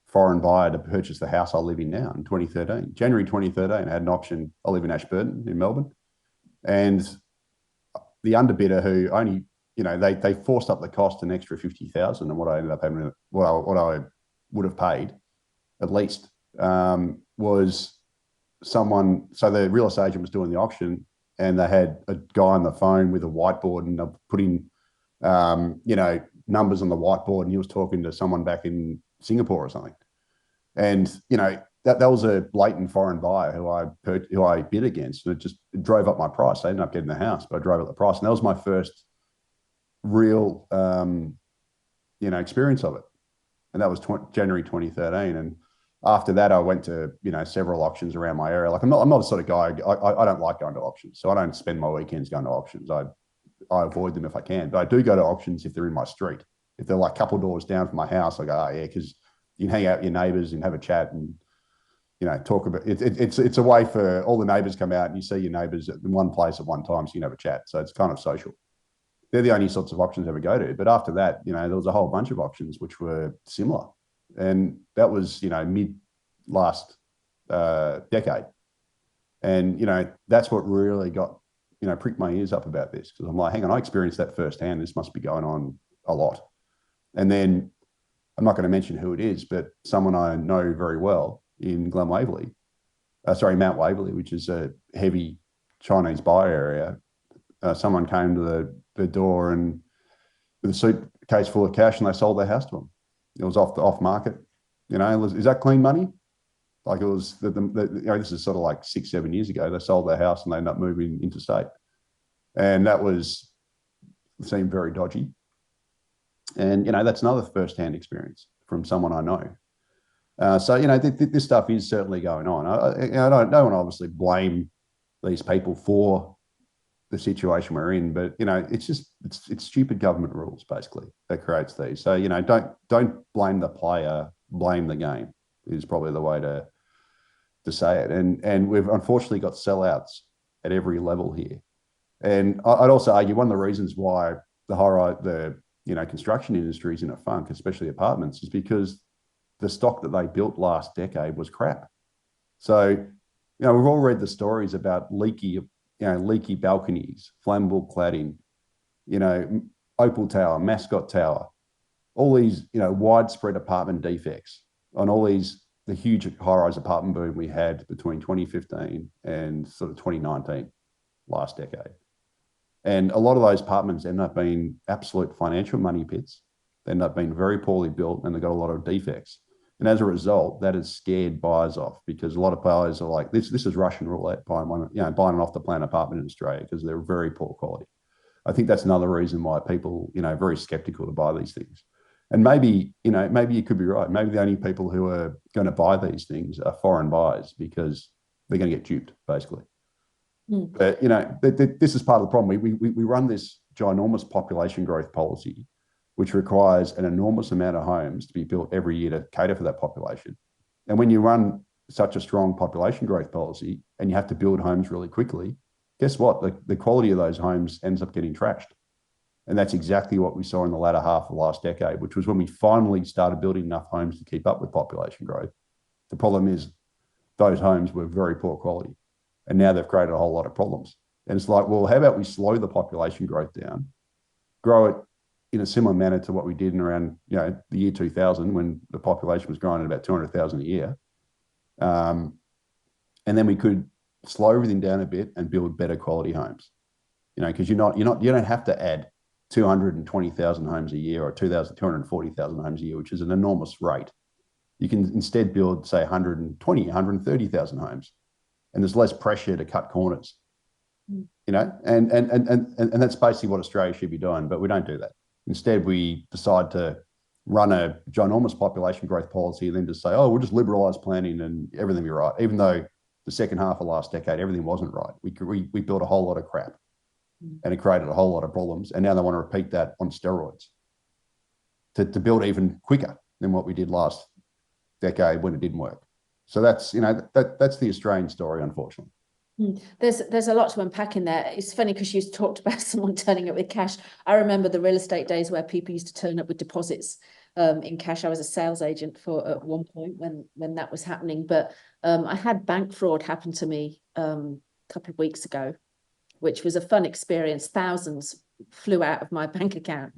B: foreign buyer to purchase the house I live in now in 2013. January 2013, I had an option. I live in Ashburton in Melbourne. And the underbidder who only, they forced up the cost an extra 50,000, and what I ended up having, what I would have paid at least, was someone. So the real estate agent was doing the auction, and they had a guy on the phone with a whiteboard, and they're putting, numbers on the whiteboard, and he was talking to someone back in Singapore or something. And, that was a blatant foreign buyer who I bid against, and it drove up my price. I ended up getting the house, but I drove up the price, and that was my first real, experience of it. And that was January 2013. And after that, I went to, several auctions around my area. Like I'm not the sort of guy, I don't like going to auctions. So I don't spend my weekends going to auctions. I avoid them if I can, but I do go to auctions if they're in my street. If they're like a couple doors down from my house, I go, oh yeah, because you can hang out with your neighbors and have a chat and talk about it. It's a way for all the neighbours come out and you see your neighbours in one place at one time, so you can have a chat. So it's kind of social. They're the only sorts of options I ever go to. But after that, there was a whole bunch of options which were similar, and that was mid last decade, and that's what really got pricked my ears up about this, because I'm like, hang on, I experienced that firsthand. This must be going on a lot. And then I'm not going to mention who it is, but someone I know very well in Mount Waverley, which is a heavy Chinese buyer area. Someone came to the door and with a suitcase full of cash, and they sold their house to them. It was off market. Is that clean money? Like, it was this is sort of like 6-7 years ago. They sold their house and they ended up moving interstate, and that seemed very dodgy. And that's another first-hand experience from someone I know. So this stuff is certainly going on. I don't want to obviously blame these people for the situation we're in, but it's stupid government rules basically that creates these. So don't blame the player, blame the game is probably the way to say it. And we've unfortunately got sellouts at every level here. And I'd also argue one of the reasons why the construction industry is in a funk, especially apartments, is because the stock that they built last decade was crap. So we've all read the stories about leaky balconies, flammable cladding, Opal Tower, Mascot Tower, all these, widespread apartment defects on all the huge high-rise apartment boom we had between 2015 and sort of 2019, last decade. And a lot of those apartments end up being absolute financial money pits. They end up being very poorly built, and they've got a lot of defects. And as a result, that has scared buyers off, because a lot of buyers are like, this is Russian roulette, buying an off-the-plan apartment in Australia, because they're very poor quality. I think that's another reason why people, are very skeptical to buy these things. And maybe you could be right. Maybe the only people who are going to buy these things are foreign buyers, because they're going to get duped, basically. But this is part of the problem. We run this ginormous population growth policy, which requires an enormous amount of homes to be built every year to cater for that population. And when you run such a strong population growth policy and you have to build homes really quickly, guess what? The quality of those homes ends up getting trashed. And that's exactly what we saw in the latter half of the last decade, which was when we finally started building enough homes to keep up with population growth. The problem is those homes were very poor quality. And now they've created a whole lot of problems. And it's like, well, how about we slow the population growth down, grow it in a similar manner to what we did in around, the year 2000, when the population was growing at about 200,000 a year. And then we could slow everything down a bit and build better quality homes, because you don't have to add 220,000 homes a year or 240,000 homes a year, which is an enormous rate. You can instead build, say, 130,000 homes, and there's less pressure to cut corners, and that's basically what Australia should be doing, but we don't do that. Instead, we decide to run a ginormous population growth policy and then just say, oh, we'll just liberalise planning and everything will be right, even though the second half of last decade, everything wasn't right. We built a whole lot of crap, and it created a whole lot of problems, and now they want to repeat that on steroids to build even quicker than what we did last decade when it didn't work. So that's the Australian story, unfortunately.
A: There's a lot to unpack in there. It's funny because you talked about someone turning up with cash. I remember the real estate days where people used to turn up with deposits in cash. I was a sales agent at one point when that was happening. But I had bank fraud happen to me a couple of weeks ago, which was a fun experience. Thousands flew out of my bank account.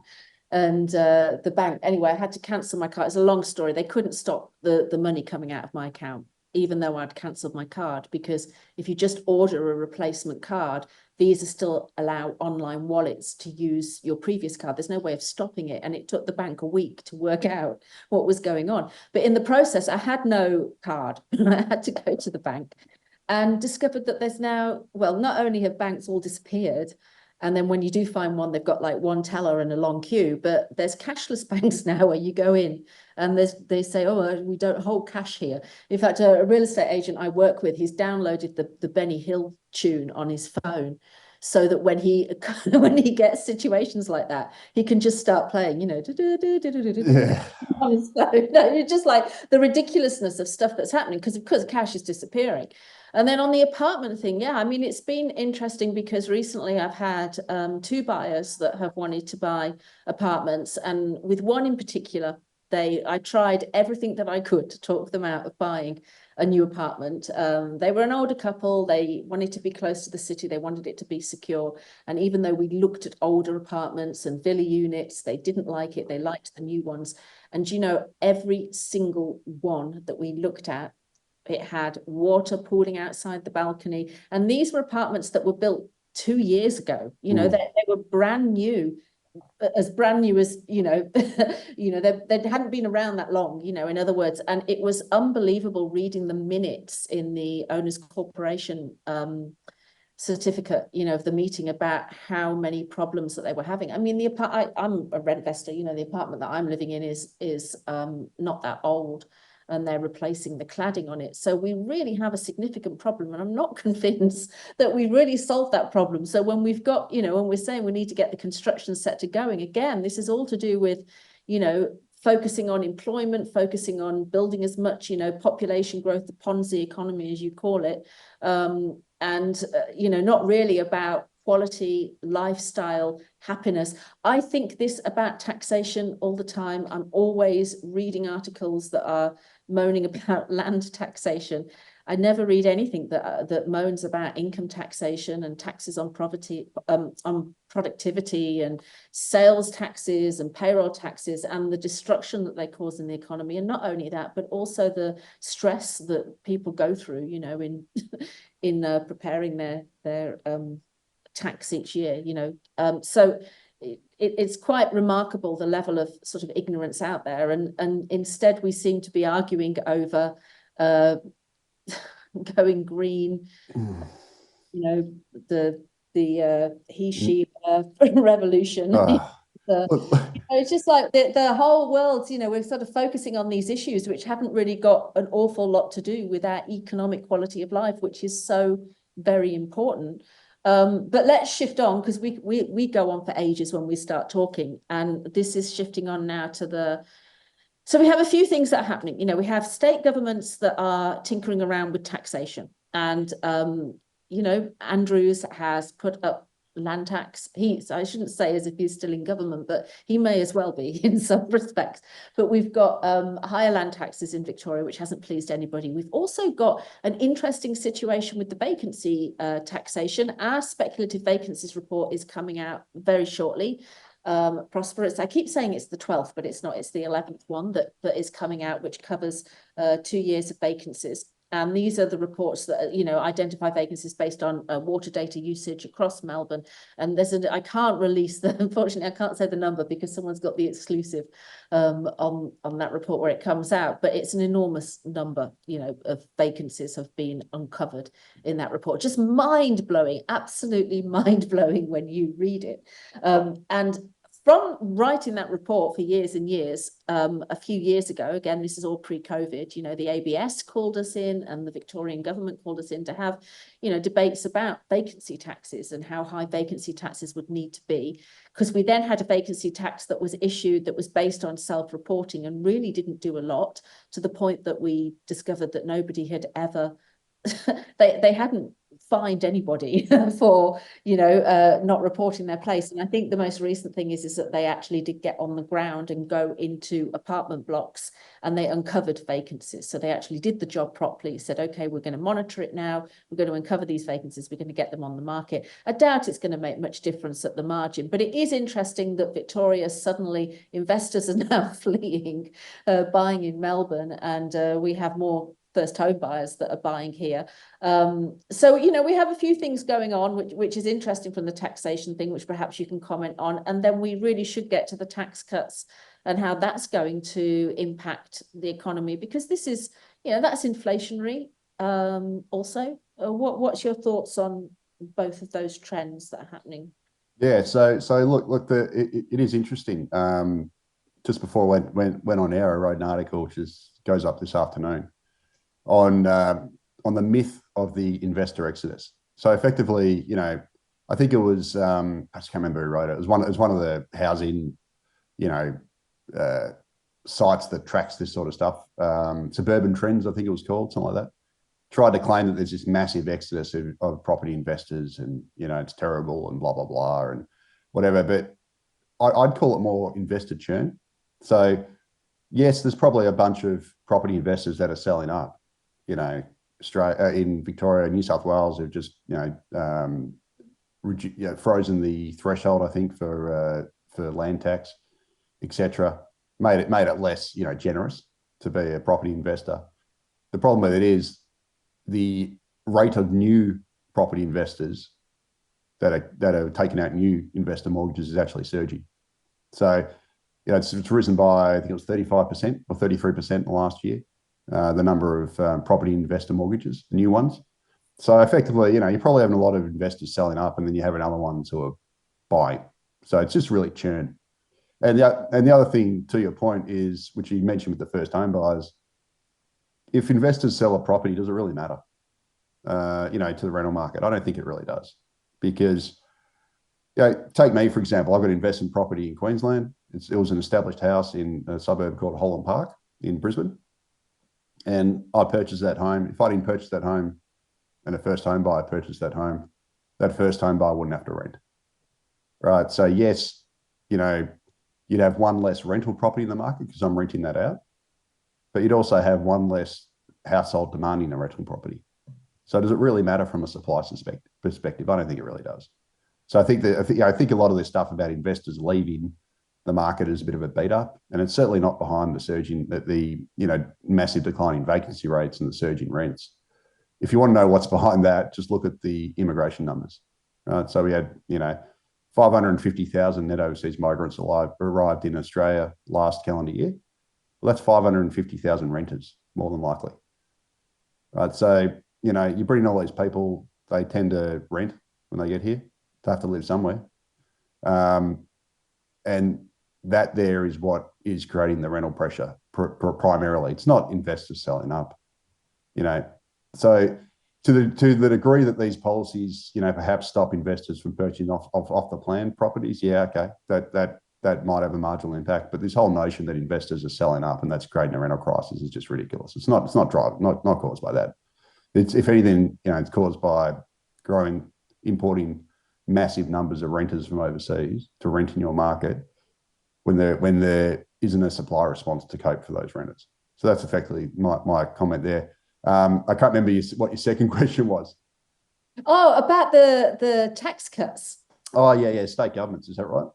A: And the bank, anyway, I had to cancel my card. It's a long story. They couldn't stop the money coming out of my account, even though I'd cancelled my card, because if you just order a replacement card, Visa still allow online wallets to use your previous card. There's no way of stopping it. And it took the bank a week to work out what was going on. But in the process, I had no card. I had to go to the bank and discovered that there's now, well, not only have banks all disappeared, and then when you do find one, they've got like one teller and a long queue, but there's cashless banks now where you go in and they say, oh, we don't hold cash here. In fact, a real estate agent I work with, he's downloaded the Benny Hill tune on his phone. so that when he when he gets situations like that, he can just start playing,
B: Yeah.
A: on his phone. No, it's just like the ridiculousness of stuff that's happening because cash is disappearing. And then on the apartment thing, yeah, I mean, it's been interesting because recently I've had two buyers that have wanted to buy apartments, and with one in particular, I tried everything that I could to talk them out of buying a new apartment. They were an older couple. They wanted to be close to the city. They wanted it to be secure. And even though we looked at older apartments and villa units, they didn't like it. They liked the new ones. And every single one that we looked at, it had water pooling outside the balcony. And these were apartments that were built 2 years ago. They were brand new, as brand new as they hadn't been around that long, in other words. And it was unbelievable reading the minutes in the owners corporation certificate, of the meeting, about how many problems that they were having. I mean, I'm a rent investor. The apartment that I'm living in is not that old, and they're replacing the cladding on it. So we really have a significant problem, and I'm not convinced that we really solved that problem. So when we've got, when we're saying we need to get the construction sector going again, this is all to do with, focusing on employment, focusing on building as much, population growth, the ponzi economy, as you call it, and not really about quality, lifestyle, happiness. I think this about taxation all the time. I'm always reading articles that are moaning about land taxation. I never read anything that moans about income taxation and taxes on on productivity, and sales taxes and payroll taxes, and the destruction that they cause in the economy. And not only that, but also the stress that people go through, in preparing their tax each year. So it's quite remarkable, the level of sort of ignorance out there, and instead we seem to be arguing over going green, the he she revolution. It's just like the whole world, we're sort of focusing on these issues which haven't really got an awful lot to do with our economic quality of life, which is so very important. But let's shift on, because we go on for ages when we start talking, and this is shifting on now to so we have a few things that are happening. We have state governments that are tinkering around with taxation, and Andrews has put up land tax. I shouldn't say as if he's still in government, but he may as well be in some respects. But we've got higher land taxes in Victoria, which hasn't pleased anybody. We've also got an interesting situation with the vacancy taxation. Our speculative vacancies report is coming out very shortly. Prosperous. I keep saying it's the 12th, but it's not. It's the 11th one that is coming out, which covers 2 years of vacancies. And these are the reports that, identify vacancies based on water data usage across Melbourne. And I can't release unfortunately, I can't say the number because someone's got the exclusive on that report where it comes out. But it's an enormous number, of vacancies have been uncovered in that report. Just mind-blowing, absolutely mind-blowing when you read it. And from writing that report for years and years, a few years ago, again, this is all pre-COVID, the ABS called us in, and the Victorian government called us in to have, debates about vacancy taxes and how high vacancy taxes would need to be. Because we then had a vacancy tax that was issued that was based on self-reporting and really didn't do a lot, to the point that we discovered that nobody had ever they hadn't fined anybody for not reporting their place. And I think the most recent thing is that they actually did get on the ground and go into apartment blocks, and they uncovered vacancies. So they actually did the job properly, said, okay, we're going to monitor it now, we're going to uncover these vacancies, we're going to get them on the market. I doubt it's going to make much difference at the margin, but it is interesting that Victoria, suddenly investors are now fleeing, buying in Melbourne, and we have more first home buyers that are buying here. So, we have a few things going on, which is interesting from the taxation thing, which perhaps you can comment on. And then we really should get to the tax cuts and how that's going to impact the economy, because this is, that's inflationary also. What's your thoughts on both of those trends that are happening?
B: Yeah, so look, it is interesting. Just before I went on air, I wrote an article which goes up this afternoon on the myth of the investor exodus. So effectively, I think it was, I just can't remember who wrote it. It was one of the housing, you know, uh, sites that tracks this sort of stuff. Suburban Trends, I think it was called, something like that. Tried to claim that there's this massive exodus of property investors and, it's terrible and blah, blah, blah and whatever. But I'd call it more investor churn. So yes, there's probably a bunch of property investors that are selling up, Australia, in Victoria, New South Wales have just, frozen the threshold, I think, for land tax, etc. Made it less, generous to be a property investor. The problem with it is the rate of new property investors that are taking out new investor mortgages is actually surging. So, it's risen by, I think it was 35% or 33% in the last year, the number of property investor mortgages, new ones. So effectively, you're probably having a lot of investors selling up, and then you have another ones who are buying. So it's just really churn. And the other thing, to your point, is, which you mentioned with the first home buyers, if investors sell a property, does it really matter? To the rental market? I don't think it really does, because take me, for example. I've got investment property in Queensland. It was an established house in a suburb called Holland Park in Brisbane, and I purchased that home. If I didn't purchase that home, and a first home buyer purchased that home, that first home buyer wouldn't have to rent, right? So yes, you'd have one less rental property in the market because I'm renting that out, but you'd also have one less household demanding a rental property. So does it really matter from a supply perspective? I don't think it really does. So I think a lot of this stuff about investors leaving the market is a bit of a beat up, and it's certainly not behind the surging, the massive decline in vacancy rates and the surging rents. If you want to know what's behind that, just look at the immigration numbers, right? So we had, 550,000 net overseas migrants arrived in Australia last calendar year. Well, that's 550,000 renters, more than likely, right? So, you bring in all these people, they tend to rent when they get here. They have to live somewhere. And that there is what is creating the rental pressure primarily. It's not investors selling up, So to the degree that these policies, perhaps stop investors from purchasing off the plan properties, yeah, okay, that might have a marginal impact. But this whole notion that investors are selling up and that's creating a rental crisis is just ridiculous. It's not caused by that. It's, if anything, it's caused by importing massive numbers of renters from overseas to rent in your market when there isn't a supply response to cope for those renters. So that's effectively my comment there. I can't remember what your second question was.
A: Oh, about the tax cuts.
B: Oh, yeah, state governments, is that right?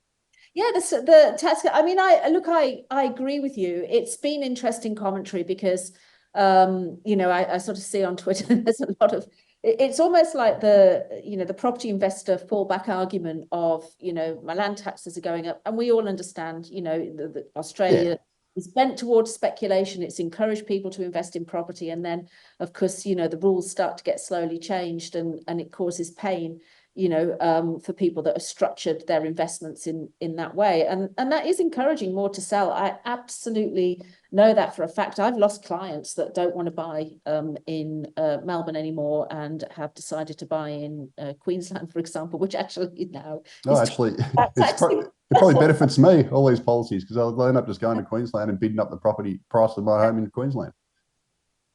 A: Yeah, the tax cut. I mean, I agree with you. It's been interesting commentary because, I sort of see on Twitter there's a lot of. It's almost like the property investor fallback argument of, my land taxes are going up, and we all understand, the Australia. Yeah. Is bent towards speculation. It's encouraged people to invest in property. And then, of course, the rules start to get slowly changed, and it causes pain, for people that have structured their investments in that way. And that is encouraging more to sell. I absolutely know that for a fact. I've lost clients that don't want to buy in Melbourne anymore and have decided to buy in Queensland, for example, which actually now
B: it probably benefits me, all these policies, because I'll end up just going to Queensland and bidding up the property price of my home in Queensland.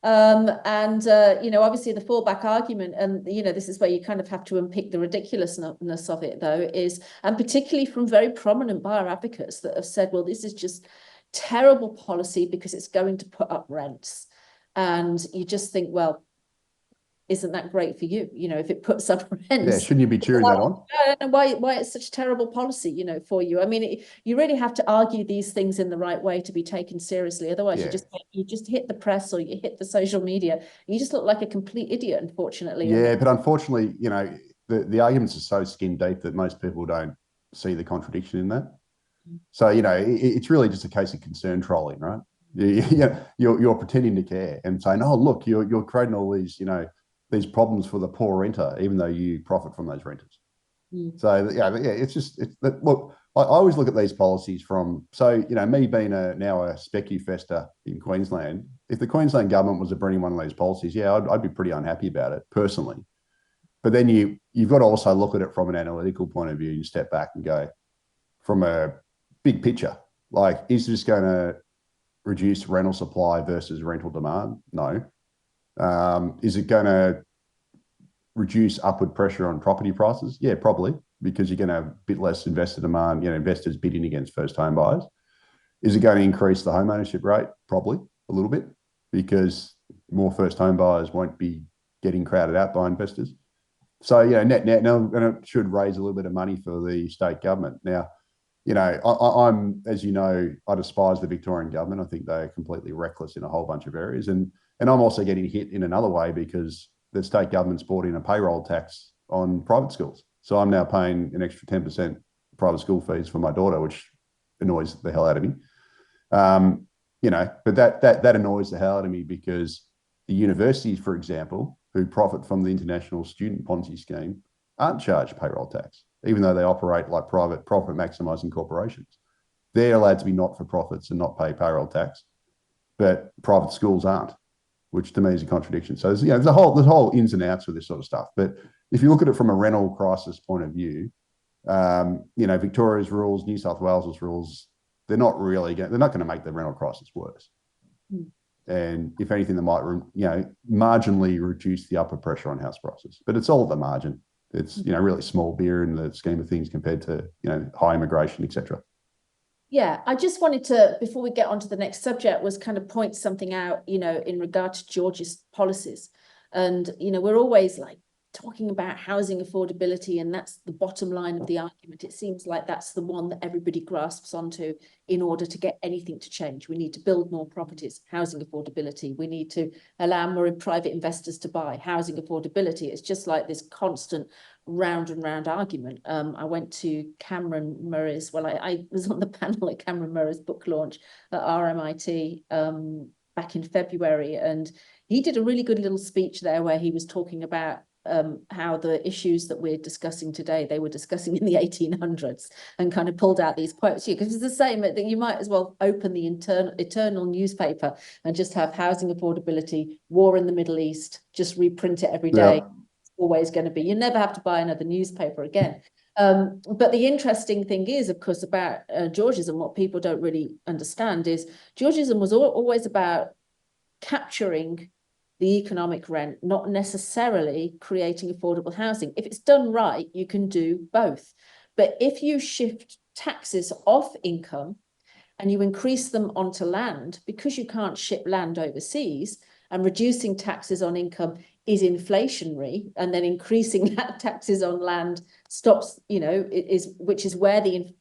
A: Obviously the fallback argument, and this is where you kind of have to unpick the ridiculousness of it, though, is, and particularly from very prominent buyer advocates that have said, well, this is just terrible policy because it's going to put up rents. And you just think, well, isn't that great for you? If it puts up rents.
B: Yeah, shouldn't you be cheering that on?
A: I don't know why it's such terrible policy, for you. I mean, you really have to argue these things in the right way to be taken seriously. Otherwise, you just hit the press or you hit the social media. You just look like a complete idiot, unfortunately.
B: Yeah, but unfortunately, the arguments are so skin deep that most people don't see the contradiction in that. So, it's really just a case of concern trolling, right? You're pretending to care and saying, oh, look, you're creating all these problems for the poor renter, even though you profit from those renters. So look, I always look at these policies from, me being now a specu-fester in Queensland, if the Queensland government was bringing one of these policies, I'd be pretty unhappy about it personally. But then you've got to also look at it from an analytical point of view. You step back and go from a big picture. Like, is this going to reduce rental supply versus rental demand? No. Is it going to reduce upward pressure on property prices? Yeah, probably, because you're going to have a bit less investor demand, investors bidding against first home buyers. Is it going to increase the home ownership rate? Probably a little bit, because more first home buyers won't be getting crowded out by investors. So, net, and it should raise a little bit of money for the state government. Now, I'm, as you know, I despise the Victorian government. I think they're completely reckless in a whole bunch of areas. And I'm also getting hit in another way because the state government's brought in a payroll tax on private schools. So I'm now paying an extra 10% private school fees for my daughter, which annoys the hell out of me. But that annoys the hell out of me because the universities, for example, who profit from the international student ponzi scheme, aren't charged payroll tax, even though they operate like private profit maximizing corporations. They're allowed to be not-for-profits and not pay payroll tax, but private schools aren't, which to me is a contradiction. So there's the whole ins and outs with this sort of stuff. But if you look at it from a rental crisis point of view, Victoria's rules, New South Wales's rules, they're not going to make the rental crisis worse. Mm. And if anything, they might, marginally reduce the upper pressure on house prices. But it's all at the margin. It's, really small beer in the scheme of things compared to, high immigration, etc.
A: Yeah, I just wanted to, before we get on to the next subject, was kind of point something out, in regard to Georgist policies. And, we're always like talking about housing affordability, and that's the bottom line of the argument. It seems like that's the one that everybody grasps onto in order to get anything to change. We need to build more properties, housing affordability. We need to allow more private investors to buy, housing affordability. It's just like this constant round and round argument. I went to Cameron Murray's, I was on the panel at Cameron Murray's book launch at RMIT back in February, and he did a really good little speech there where he was talking about how the issues that we're discussing today, they were discussing in the 1800s, and kind of pulled out these quotes here, because it's the same that you might as well open the eternal newspaper and just have housing affordability, war in the Middle East, just reprint it every day. Yeah. It's always going to be, you never have to buy another newspaper again. But the interesting thing is, of course, about Georgism, what people don't really understand is Georgism was always about capturing the economic rent, not necessarily creating affordable housing. If it's done right, you can do both. But if you shift taxes off income and you increase them onto land, because you can't ship land overseas, and reducing taxes on income is inflationary, and then increasing that taxes on land stops, which is where the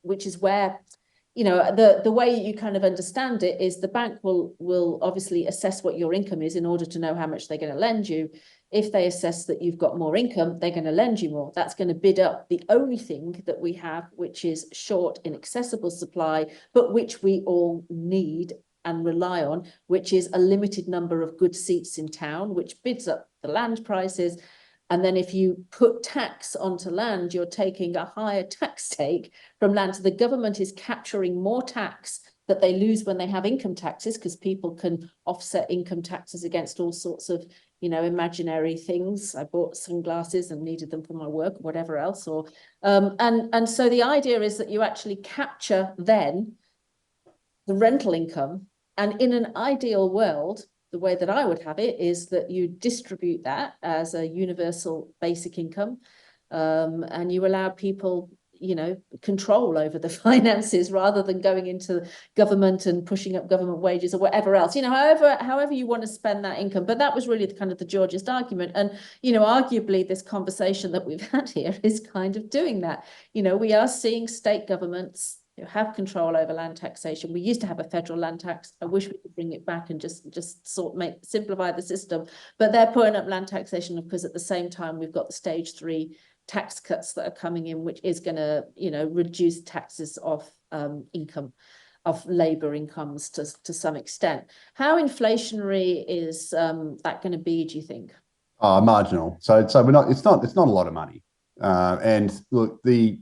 A: way you kind of understand it is the bank will obviously assess what your income is in order to know how much they're going to lend you. If they assess that you've got more income, they're going to lend you more. That's going to bid up the only thing that we have, which is short, inaccessible supply, but which we all need and rely on, which is a limited number of good seats in town, which bids up the land prices. And then if you put tax onto land, you're taking a higher tax take from land. So the government is capturing more tax that they lose when they have income taxes, because people can offset income taxes against all sorts of, imaginary things. I bought sunglasses and needed them for my work or whatever else. And so the idea is that you actually capture then the rental income. And in an ideal world, the way that I would have it is that you distribute that as a universal basic income, and you allow people, control over the finances rather than going into government and pushing up government wages or whatever else, however you want to spend that income. But that was really the Georgist argument. And, arguably this conversation that we've had here is kind of doing that. We are seeing state governments have control over land taxation. We used to have a federal land tax. I wish we could bring it back and just simplify the system. But they're putting up land taxation because at the same time we've got the stage 3 tax cuts that are coming in, which is going to, reduce taxes off income, of labour incomes to some extent. How inflationary is that going to be, do you think?
B: Marginal. So we're not. It's not a lot of money. And look, the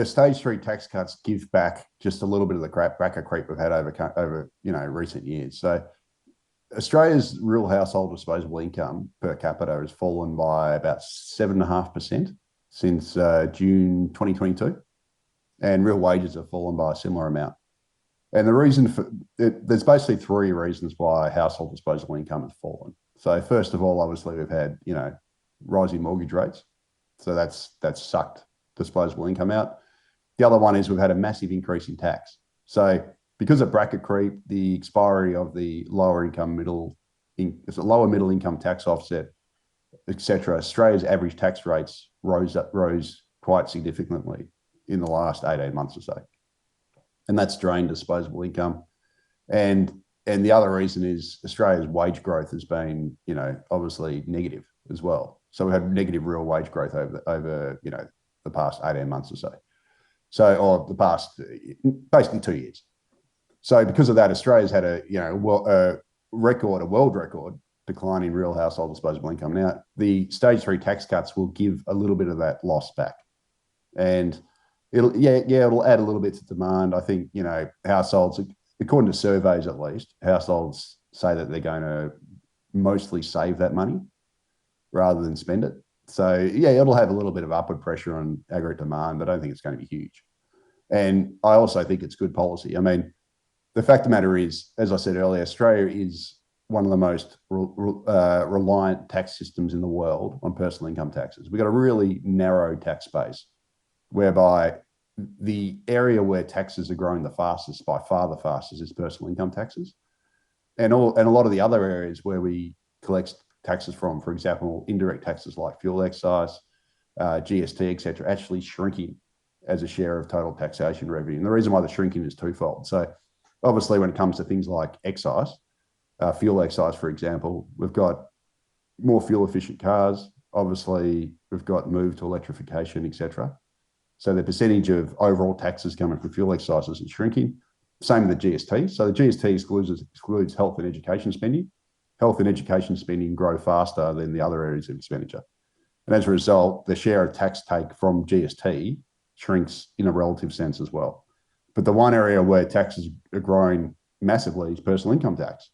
B: stage 3 tax cuts give back just a little bit of the bracket creep we've had over recent years. So Australia's real household disposable income per capita has fallen by about 7.5% since June 2022, and real wages have fallen by a similar amount. And the reason for it, there's basically three reasons why household disposable income has fallen. So first of all, obviously we've had rising mortgage rates, so that's sucked disposable income out. The other one is we've had a massive increase in tax. So because of bracket creep, the expiry of the lower middle income tax offset, etc., Australia's average tax rates rose quite significantly in the last 18 months or so. And that's drained disposable income. And the other reason is Australia's wage growth has been, obviously negative as well. So we had negative real wage growth over the past 18 months or so. Or the past basically 2 years. So because of that, Australia's had a world record decline in real household disposable income. Now, the stage 3 tax cuts will give a little bit of that loss back, and it'll add a little bit to demand. I think households, according to surveys at least, households say that they're going to mostly save that money rather than spend it. So it'll have a little bit of upward pressure on aggregate demand, but I don't think it's going to be huge. And I also think it's good policy. I mean, the fact of the matter is, as I said earlier, Australia is one of the most reliant tax systems in the world on personal income taxes. We've got a really narrow tax base, whereby the area where taxes are growing the fastest, by far the fastest, is personal income taxes. And a lot of the other areas where we collect taxes from, for example, indirect taxes like fuel excise, GST, etc., actually shrinking as a share of total taxation revenue. And the reason why the shrinking is twofold. So obviously when it comes to things like excise, fuel excise, for example, we've got more fuel efficient cars. Obviously we've got move to electrification, etc. So the percentage of overall taxes coming from fuel excises is shrinking. Same with the GST. So the GST excludes health and education spending. Health and education spending grow faster than the other areas of expenditure. And as a result, the share of tax take from GST shrinks in a relative sense as well. But the one area where taxes are growing massively is personal income tax,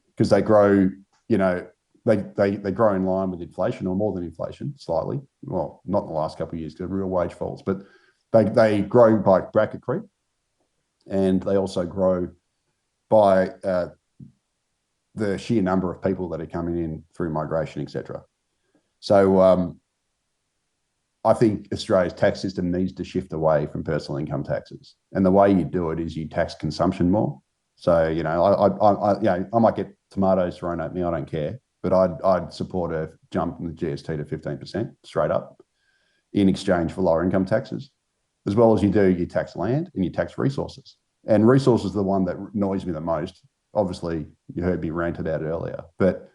B: because they grow, they grow in line with inflation, or more than inflation slightly. Well, not in the last couple of years because real wage falls, but they grow by bracket creep, and they also grow by the sheer number of people that are coming in through migration, etc. So I think Australia's tax system needs to shift away from personal income taxes, and the way you do it is you tax consumption more. So I might get tomatoes thrown at me, I don't care, but I'd support a jump in the GST to 15% straight up in exchange for lower income taxes, as well as you tax land and you tax resources. And resources are the one that annoys me the most. Obviously, you heard me rant about it earlier, but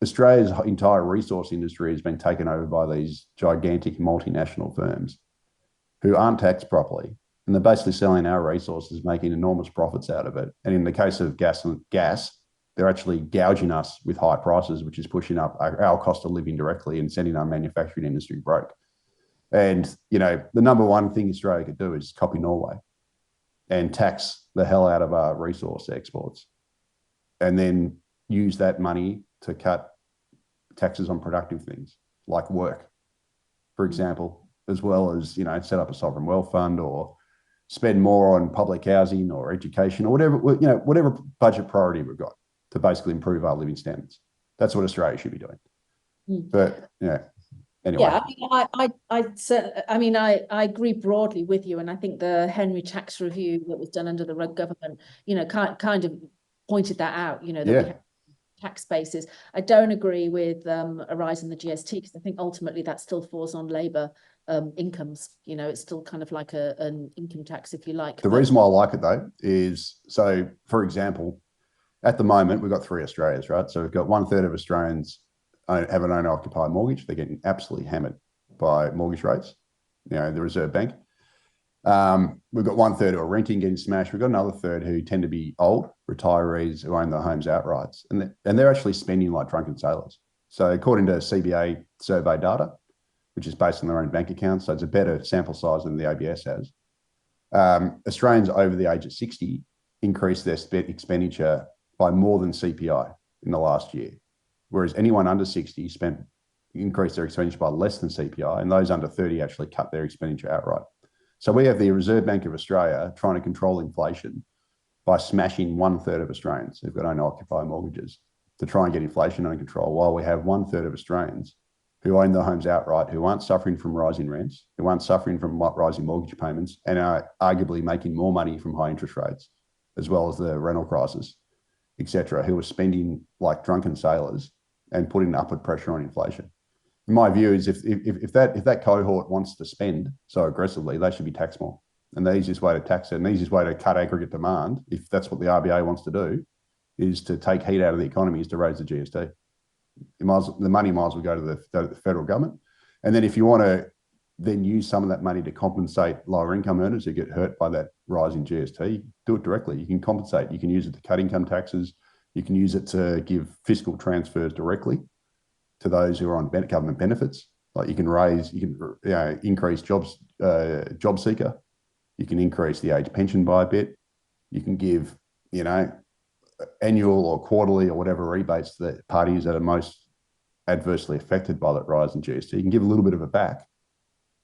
B: Australia's entire resource industry has been taken over by these gigantic multinational firms who aren't taxed properly. And they're basically selling our resources, making enormous profits out of it. And in the case of gas, they're actually gouging us with high prices, which is pushing up our cost of living directly and sending our manufacturing industry broke. And, the number one thing Australia could do is copy Norway and tax the hell out of our resource exports, and then use that money to cut taxes on productive things like work, for example, as well as, set up a sovereign wealth fund, or spend more on public housing or education, or whatever budget priority we've got to basically improve our living standards. That's what Australia should be doing. But anyway.
A: Yeah, I agree broadly with you, and I think the Henry tax review that was done under the Rudd government, kind of pointed that out. That we have tax bases. I don't agree with a rise in the GST, because I think ultimately that still falls on labour incomes. It's still kind of like an income tax, if you like.
B: The reason why I like it though is, so for example, at the moment we've got 3 Australias, right? So we've got 1/3 of Australians have an owner-occupied mortgage. They're getting absolutely hammered by mortgage rates, the Reserve Bank. We've got 1/3 who are renting, getting smashed. We've got another third who tend to be old retirees who own their homes outright, and they're actually spending like drunken sailors. So according to CBA survey data, which is based on their own bank accounts, so it's a better sample size than the ABS has, Australians over the age of 60 increase their expenditure by more than CPI in the last year, whereas anyone under 60 increased their expenditure by less than CPI, and those under 30 actually cut their expenditure outright. So we have the Reserve Bank of Australia trying to control inflation by smashing 1/3 of Australians who've got owner-occupier mortgages to try and get inflation under control, while we have 1/3 of Australians who own their homes outright, who aren't suffering from rising rents, who aren't suffering from rising mortgage payments, and are arguably making more money from high interest rates, as well as the rental crisis, etc., who are spending like drunken sailors and putting upward pressure on inflation. My view is if that cohort wants to spend so aggressively, they should be taxed more. And the easiest way to tax it, and the easiest way to cut aggregate demand, if that's what the RBA wants to do, is to take heat out of the economy, is to raise the GST. The money might as well go to the federal government. And then if you want to then use some of that money to compensate lower income earners who get hurt by that rise in GST, do it directly. You can compensate. You can use it to cut income taxes. You can use it to give fiscal transfers directly to those who are on government benefits. Like you can increase job seeker. You can increase the age pension by a bit. You can give, annual or quarterly or whatever rebates to the parties that are most adversely affected by that rise in GST. You can give a little bit of it back.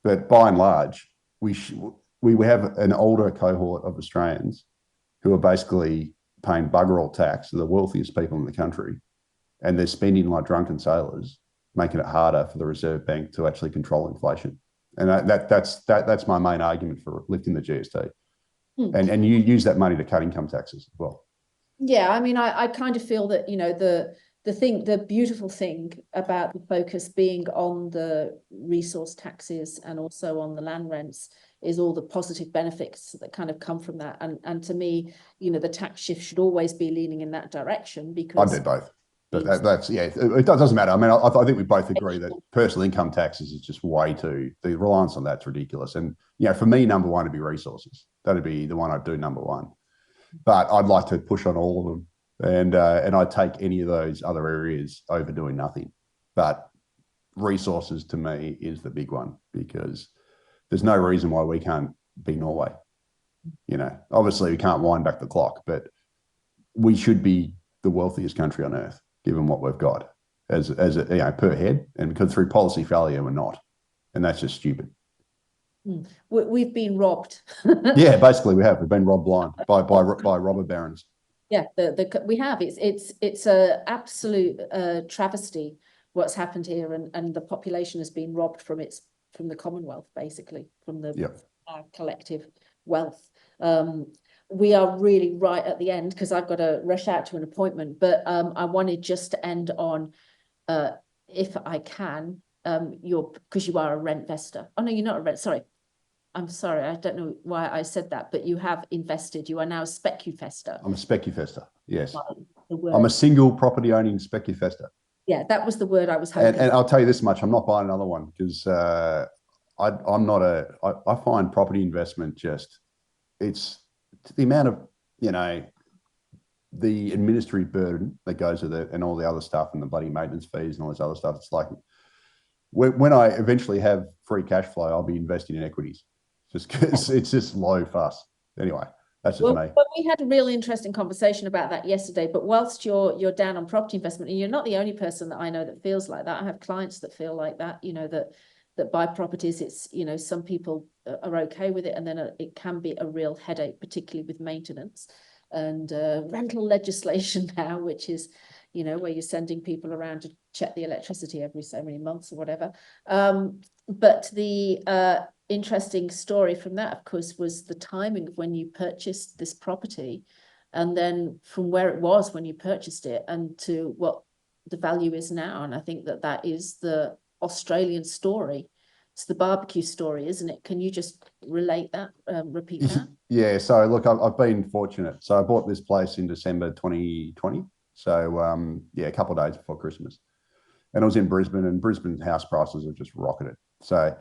B: But by and large, we have an older cohort of Australians who are basically paying bugger all tax, the wealthiest people in the country, and they're spending like drunken sailors, making it harder for the Reserve Bank to actually control inflation. And that's my main argument for lifting the GST. And you use that money to cut income taxes as well.
A: Yeah, I mean, I kind of feel that, the beautiful thing about the focus being on the resource taxes and also on the land rents is all the positive benefits that kind of come from that. And to me, the tax shift should always be leaning in that direction, because
B: I do both. But that's, it doesn't matter. I mean, I think we both agree that personal income taxes is just way too, the reliance on that's ridiculous. And, for me, number one would be resources. That'd be the one I'd do number one. But I'd like to push on all of them. And I'd take any of those other areas over doing nothing. But resources to me is the big one, because there's no reason why we can't be Norway. Obviously we can't wind back the clock, but we should be the wealthiest country on earth, given what we've got as per head, and because through policy failure we're not, and that's just stupid.
A: We've been robbed.
B: Yeah, basically we've been robbed blind by robber barons.
A: Yeah, we have. It's a absolute travesty what's happened here, and the population has been robbed from the Commonwealth, basically, from the collective wealth. We are really right at the end, because I've got to rush out to an appointment, but I wanted just to end on, if I can, because you are a rent investor. Oh no, you're not a rent. Sorry. I'm sorry, I don't know why I said that, but you have invested. You are now a specufester. I'm a
B: specufester, yes. I'm a single property owning specufester.
A: Yeah, that was the word I was hoping.
B: And I'll tell you this much, I'm not buying another one, because I find property investment it's the amount of, the administrative burden that goes with it, and all the other stuff, and the bloody maintenance fees and all this other stuff. It's like, when I eventually have free cash flow, I'll be investing in equities. Just because it's just low fuss. Anyway, that's just me.
A: Well, we had a really interesting conversation about that yesterday. But whilst you're down on property investment, and you're not the only person that I know that feels like that. I have clients that feel like that. That buy properties. It's some people are okay with it, and then it can be a real headache, particularly with maintenance and rental legislation now, which is where you're sending people around to check the electricity every so many months or whatever. But the interesting story from that, of course, was the timing of when you purchased this property, and then from where it was when you purchased it and to what the value is now. And I think that is the Australian story. It's the barbecue story, isn't it? Can you just repeat that?
B: Yeah, so look, I've been fortunate. So I bought this place in December 2020. So a couple of days before Christmas. And I was in Brisbane, and Brisbane's house prices have just rocketed. So,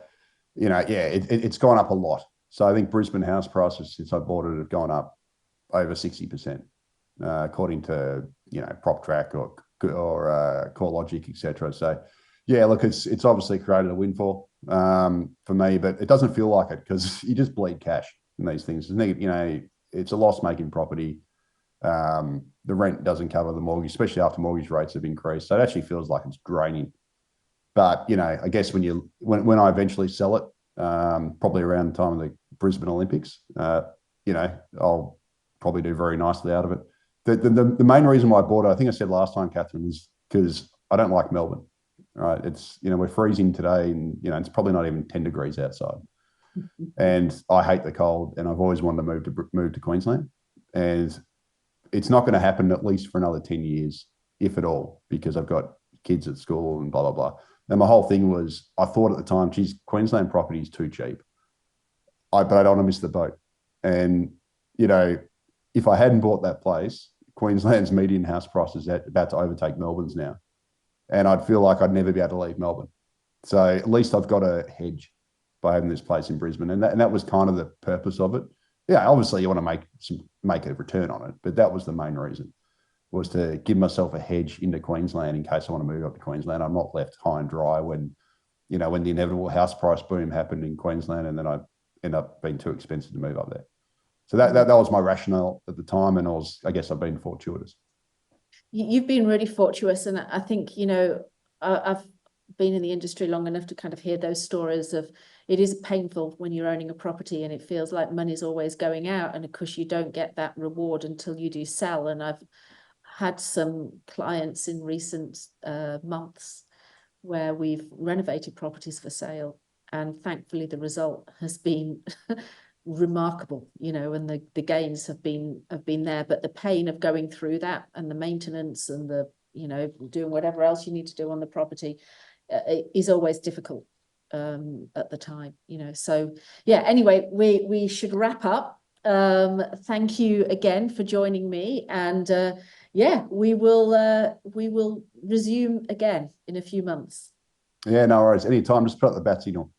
B: it's gone up a lot. So I think Brisbane house prices since I bought it have gone up over 60%, according to, PropTrack or CoreLogic, etc. So, look, it's obviously created a windfall for me, but it doesn't feel like it, because you just bleed cash in these things. It's a loss-making property. The rent doesn't cover the mortgage, especially after mortgage rates have increased. So it actually feels like it's draining. But I guess when I eventually sell it, probably around the time of the Brisbane Olympics, I'll probably do very nicely out of it. The main reason why I bought it, I think I said last time, Catherine, is because I don't like Melbourne. Right? It's we're freezing today, and it's probably not even 10 degrees outside, and I hate the cold, and I've always wanted to move to Queensland, and it's not going to happen at least for another 10 years, if at all, because I've got kids at school and blah, blah, blah. And my whole thing was, I thought at the time, geez, Queensland property is too cheap. But I don't want to miss the boat. And, if I hadn't bought that place, Queensland's median house price is about to overtake Melbourne's now. And I'd feel like I'd never be able to leave Melbourne. So at least I've got a hedge by having this place in Brisbane. And that was kind of the purpose of it. Yeah, obviously you want to make a return on it, but that was the main reason, was to give myself a hedge into Queensland in case I want to move up to Queensland. I'm not left high and dry when the inevitable house price boom happened in Queensland, and then I end up being too expensive to move up there. So that was my rationale at the time, and I guess I've been fortuitous.
A: You've been really fortuitous, and I think I've been in the industry long enough to kind of hear those stories of, it is painful when you're owning a property and it feels like money's always going out, and of course you don't get that reward until you do sell. And I've had some clients in recent months where we've renovated properties for sale, and thankfully the result has been remarkable, and the gains have been there, but the pain of going through that, and the maintenance, and the doing whatever else you need to do on the property is always difficult at the time. So yeah, anyway, we should wrap up. Thank you again for joining me, and yeah, we will resume again in a few months.
B: Yeah, no worries. Anytime, just put up the bat signal.